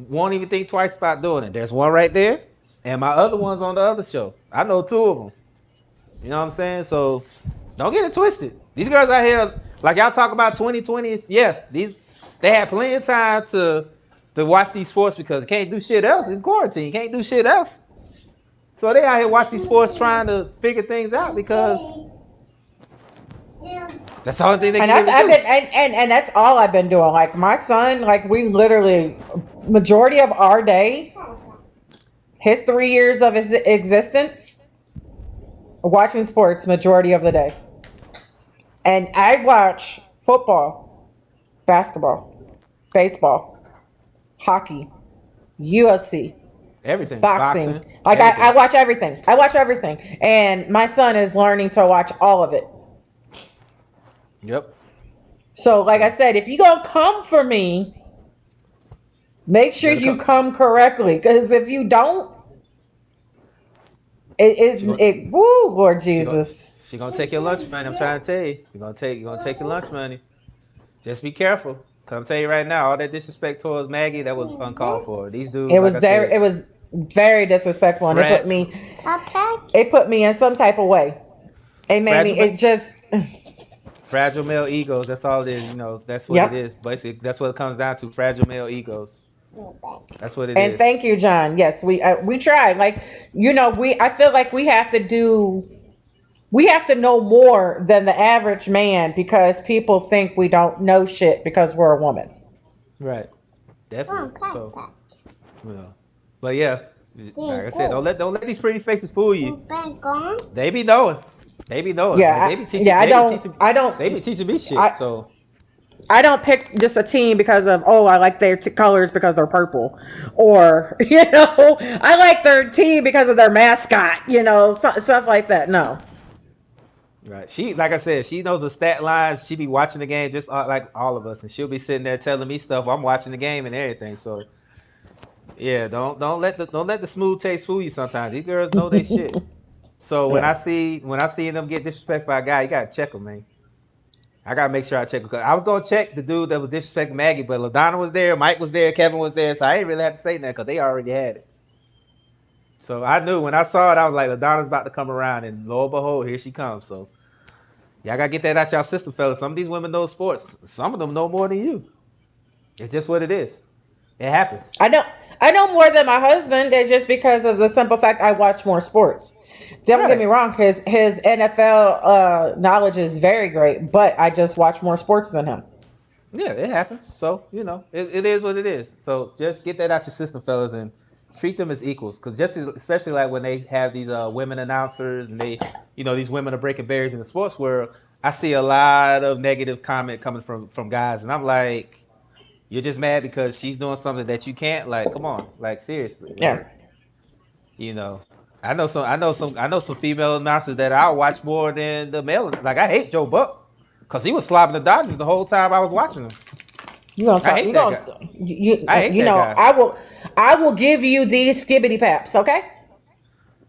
won't even think twice about doing it. There's one right there, and my other one's on the other show. I know two of them. You know what I'm saying? So don't get it twisted. These girls out here, like y'all talk about 2020, yes, they had plenty of time to watch these sports because they can't do shit else in quarantine. Can't do shit else. So they out here watch these sports trying to figure things out because that's the only thing they can do. And that's all I've been doing. Like my son, like we literally, majority of our day, his 3 years of his existence, watching sports majority of the day. And I watch football, basketball, baseball, hockey, UFC, everything, boxing. Like everything. I watch everything. I watch everything. And my son is learning to watch all of it. Yep. So, like I said, if you gonna come for me, make sure you come correctly. Because if you don't, woo, Lord Jesus. She gonna take your lunch money. I'm trying to tell you. You're gonna take your lunch money. Just be careful. Cause I'm telling you right now, all that disrespect towards Maggie, that was uncalled for. These dudes. Very disrespectful, and Rants. it put me in some type of way. It made me. Fragile, It just. fragile male egos. That's all it is. That's what it Yep. is. Basically, that's what it comes down to. Fragile male egos. That's what it And is. thank you, John. Yes, we tried. Like I feel like we have to know more than the average man because people think we don't know shit because we're a woman. Right. Definitely. So, you know. But yeah, like I said, don't let these pretty faces fool you. They be knowing. They be knowing. Like they be teaching. Yeah. They be teaching me shit. I, So I don't pick just a team because of I like their colors because they're purple, or I like their team because of their mascot. Stuff like that. No. right. She, like I said, she knows the stat lines. She be watching the game just like all of us, and she'll be sitting there telling me stuff. I'm watching the game and everything. So yeah, don't let the smooth taste fool you. Sometimes these girls know they shit. So when I Yes. see them get disrespected by a guy, you gotta check them, man. I gotta make sure I check him. 'Cause I was gonna check the dude that was disrespecting Maggie, but LaDonna was there, Mike was there, Kevin was there, so I didn't really have to say that because they already had it. So I knew when I saw it, I was like, LaDonna's about to come around, and lo and behold, here she comes. So y'all gotta get that out y'all system, fellas. Some of these women know sports. Some of them know more than you. It's just what it is. It happens. I know more than my husband. It's just because of the simple fact I watch more sports. Don't get me Right. wrong, his NFL knowledge is very great, but I just watch more sports than him. Yeah, it happens. So, it is what it is. So just get that out your system, fellas, and treat them as equals. Because especially like when they have these women announcers and these women are breaking barriers in the sports world, I see a lot of negative comment coming from guys. And I'm like, you're just mad because she's doing something that you can't? Like, come on. Like, seriously. Yeah. Like, you know. I know some female announcers that I watch more than the male. Like I hate Joe Buck because he was slobbing the Dodgers the whole time I was watching him. You gonna I talk? hate You that gonna guy. you I hate you that know? guy. I will give you these skibbity paps. Okay.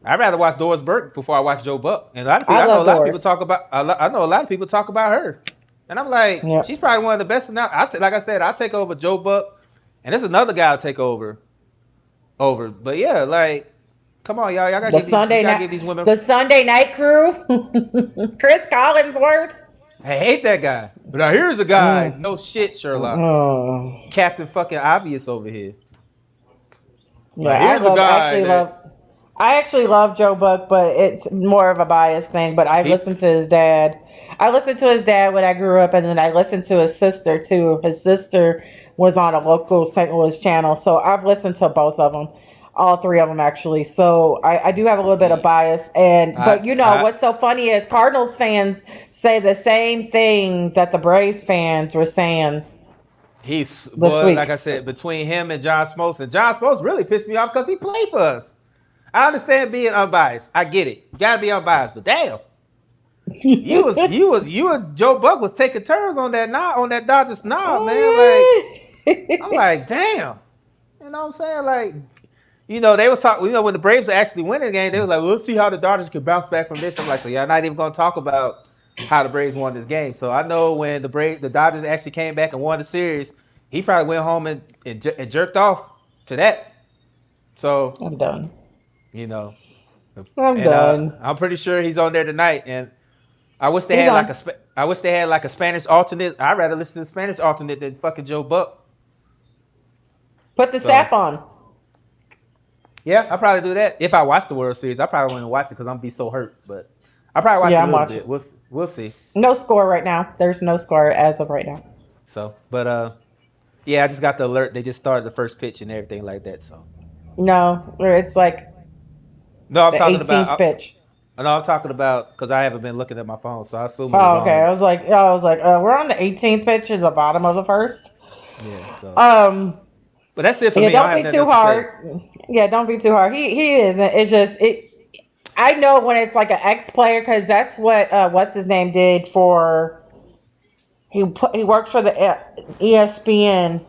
I'd rather watch Doris Burke before I watch Joe Buck. And a lot of people, I I know a love lot of people Doris. talk about. I know a lot of people talk about her, and I'm like, she's Yep. probably one of the best. Now, like I said, I'll take over Joe Buck, and there's another guy I'll take over. But yeah, like, come on, y'all gotta The give these. You Sunday gotta night, give these women. the Sunday night crew, Chris Collinsworth. I hate that guy. But now here's a guy. Mm. No shit, Sherlock. Oh, Captain fucking obvious over here. yeah, Like here's a guy that I actually love Joe Buck, but it's more of a bias thing. But I he listened to his dad. I listened to his dad when I grew up, and then I listened to his sister too. His sister was on a local St. Louis channel, so I've listened to both of them, all three of them actually. So I do have a little bit of bias, I but I what's so funny is Cardinals fans say the same thing that the Braves fans were saying he's this boy, like week. I said, between him and John Smoltz, and John Smoltz really pissed me off because he played for us. I understand being unbiased. I get it. You gotta be unbiased, but damn, you and Joe Buck was taking turns on that Dodgers knob, man. Like I'm like, damn. You know what I'm saying? Like, they was talking. When the Braves are actually winning the game, they was like, well, let's see how the Dodgers can bounce back from this. I'm like, so y'all not even gonna talk about how the Braves won this game. So I know when the Dodgers actually came back and won the series, he probably went home and jerked off to that. So I'm done. you know, I'm and done. I'm pretty sure he's on there tonight. And I wish they He's had like on. I wish they had like a Spanish alternate. I'd rather listen to the Spanish alternate than fucking Joe Buck. Put the So sap on. yeah, I'll probably do that. If I watch the World Series, I probably wouldn't watch it because I'm gonna be so hurt. But I'll probably watch Yeah, a I'm little watching. bit. We'll see. No score right now. There's no score as of right now. So, but yeah, I just got the alert. They just started the first pitch and everything like that. So No, it's like no, I'm the talking 18th about. pitch. No, I'm talking about because I haven't been looking at my phone, so I assume it was Oh, okay. on. We're on the 18th pitch, is the bottom of the first. Yeah. So, Um, but that's it for yeah, me. I don't have be nothing too else to say. hard. Yeah, don't be too hard. He is. It's just it. I know when it's like an ex player because that's what what's his name did for. He works for the ESPN.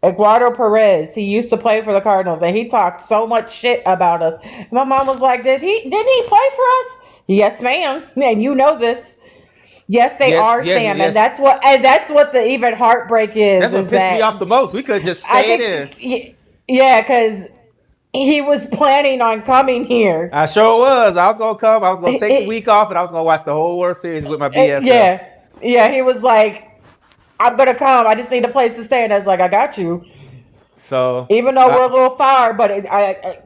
Eduardo Perez. He used to play for the Cardinals, and he talked so much shit about us. My mom was like, "Did he play for us?" Yes, ma'am. And you know this. Yes, they Yes, are, yes, Sam, yes. and that's what the even heartbreak That's what is pissed me that off the most. We could have just I stayed in. think, yeah, because he was planning on coming here. I sure was. I was gonna come. I was gonna take the week off, and I was gonna watch the whole World Series with my BFF. Yeah. He was like, "I'm gonna come. I just need a place to stay." And I was like, "I got you." So even though we're a little far, but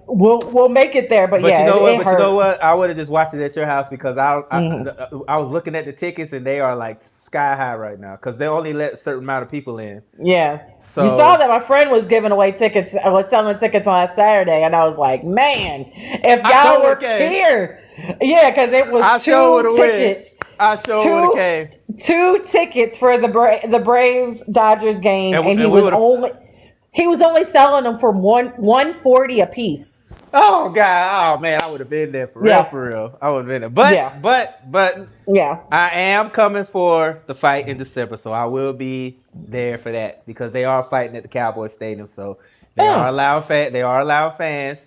we'll make it there. But yeah, you know what? But you know what? I would have just watched it at your house because I was looking at the tickets and they are like sky high right now because they only let a certain amount of people in. Yeah. So you saw that my friend was giving away tickets. I was selling tickets last Saturday, and I was like, man, if y'all were here, yeah, because it was two tickets. I sure would have came. 2 tickets for the Braves Dodgers game, and he was only selling them for $140 a piece. Oh God! Oh man, I would have been there for real. I would have been there. But yeah, I am coming for the fight in December, so I will be there for that because they are fighting at the Cowboys Stadium, so they are allowing fans.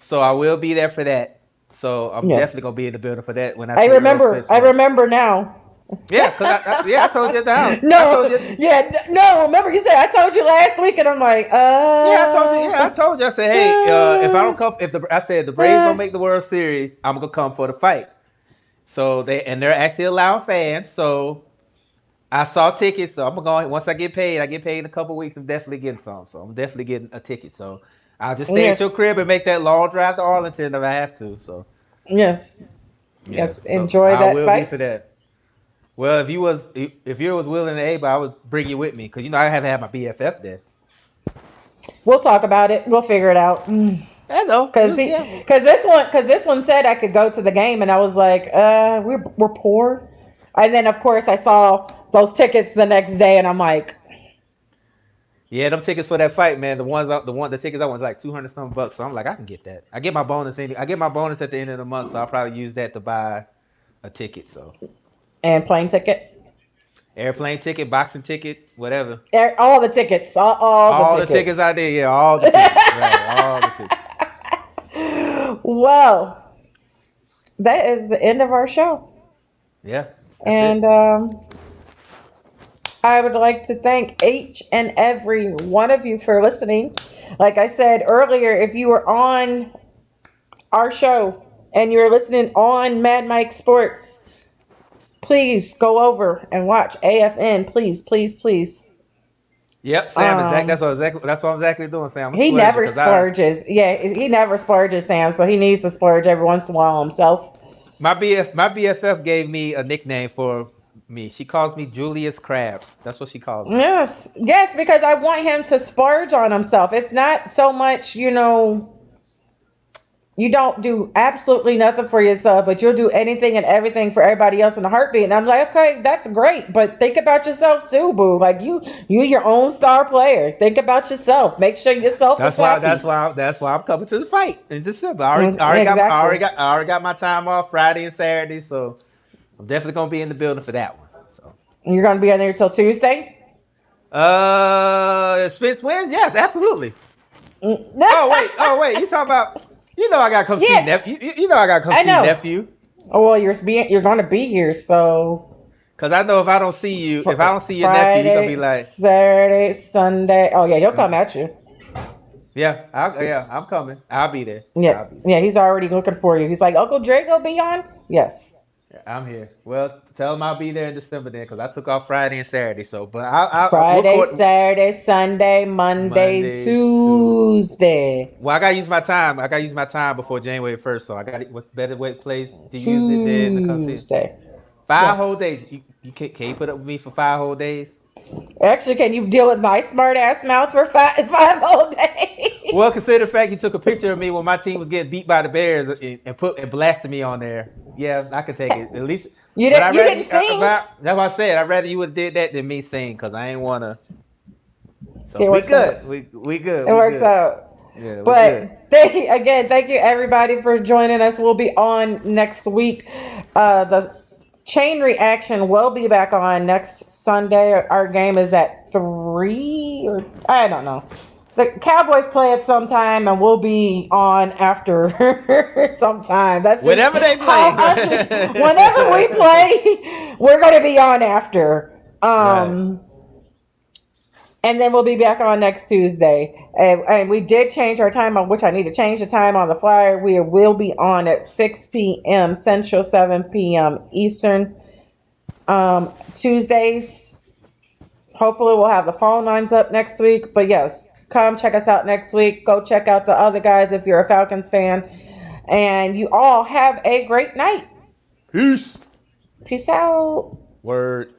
So I will be there for that. So I'm definitely gonna be in the building for that when I remember now. Yeah, I told you at the house. Remember you said I told you last week, and I'm like, I told you. I said, hey, if I don't come, the Braves don't make the World Series, I'm gonna come for the fight. So they're actually allowing fans. So I saw tickets. So I'm going once I get paid. I get paid in a couple weeks. I'm definitely getting some. So I'm definitely getting a ticket. So I'll just stay at your crib and make that long drive to Arlington if I have to. So yes, enjoy that. I will fight. Be for that. Well, if you was willing and able, I would bring you with me because I haven't had my BFF there. We'll talk about it. We'll figure it out. I know because this one said I could go to the game, and I was like, we're poor. And then of course I saw those tickets the next day, and I'm like, yeah, them tickets for that fight, man. The tickets I want was like $200 some bucks. So I'm like, I can get that. I get my bonus at the end of the month, so I'll probably use that to buy a ticket. So. And plane ticket? Airplane ticket, boxing ticket, whatever. All the tickets. All the tickets I did, yeah. All the tickets. Right, all the tickets. Well, that is the end of our show. Yeah. And I would like to thank each and every one of you for listening. Like I said earlier, if you were on our show and you're listening on Mad Mike Sports, please go over and watch AFN, please. Yep, Sam. That's what I'm exactly doing, Sam. He never splurges. He never splurges, Sam. So he needs to splurge every once in a while himself. My BFF gave me a nickname for me. She calls me Julius Krabs. That's what she calls me. Yes, because I want him to splurge on himself. It's not so much, you don't do absolutely nothing for yourself, but you'll do anything and everything for everybody else in a heartbeat. And I'm like, okay, that's great, but think about yourself too, boo. Like you're your own star player. Think about yourself. Make sure yourself is happy. That's why I'm coming to the fight in December. I already got my time off Friday and Saturday, so I'm definitely gonna be in the building for that one. So you're gonna be on there till Tuesday? Spence wins? Yes, absolutely. Oh wait, you talking about? I got to come see nephew. I got to come see nephew. Oh, well, you're going to be here, so. Because I know if I don't see you, your nephew, you're going to be like. Saturday, Sunday. Oh, yeah, he'll come at you. Yeah, I'm coming. I'll be there. Yeah, he's already looking for you. He's like, Uncle Dre will be on? Yes. Yeah, I'm here. Well, tell him I'll be there in December then, because I took off Friday and Saturday. So, but Friday, Saturday, Sunday, Monday, Tuesday. Well, I gotta use my time. I gotta use my time before January 1st. So I got what's better place to use it than to come see it? 5 whole days. You can you put up with me for 5 whole days? Actually, can you deal with my smart ass mouth for 5 whole days? Well, consider the fact you took a picture of me when my team was getting beat by the Bears and blasted me on there. Yeah, I could take it. At least you didn't sing. That's what I said. I'd rather you would have did that than me sing because I ain't want to. So we good. We good. It works out. Yeah, but thank you everybody for joining us. We'll be on next week. The Chain Reaction will be back on next Sunday. Our game is at 3 or I don't know. The Cowboys play at some time, and we'll be on after sometime. That's just whenever they play. Whenever we play, we're going to be on after. And And then we'll be back on next Tuesday. And we did change our time, on which I need to change the time on the flyer. We will be on at 6 p.m. Central, 7 p.m. Eastern. Tuesdays. Hopefully we'll have the phone lines up next week. But yes, come check us out next week. Go check out the other guys if you're a Falcons fan. And you all have a great night. Peace. Peace out. Word.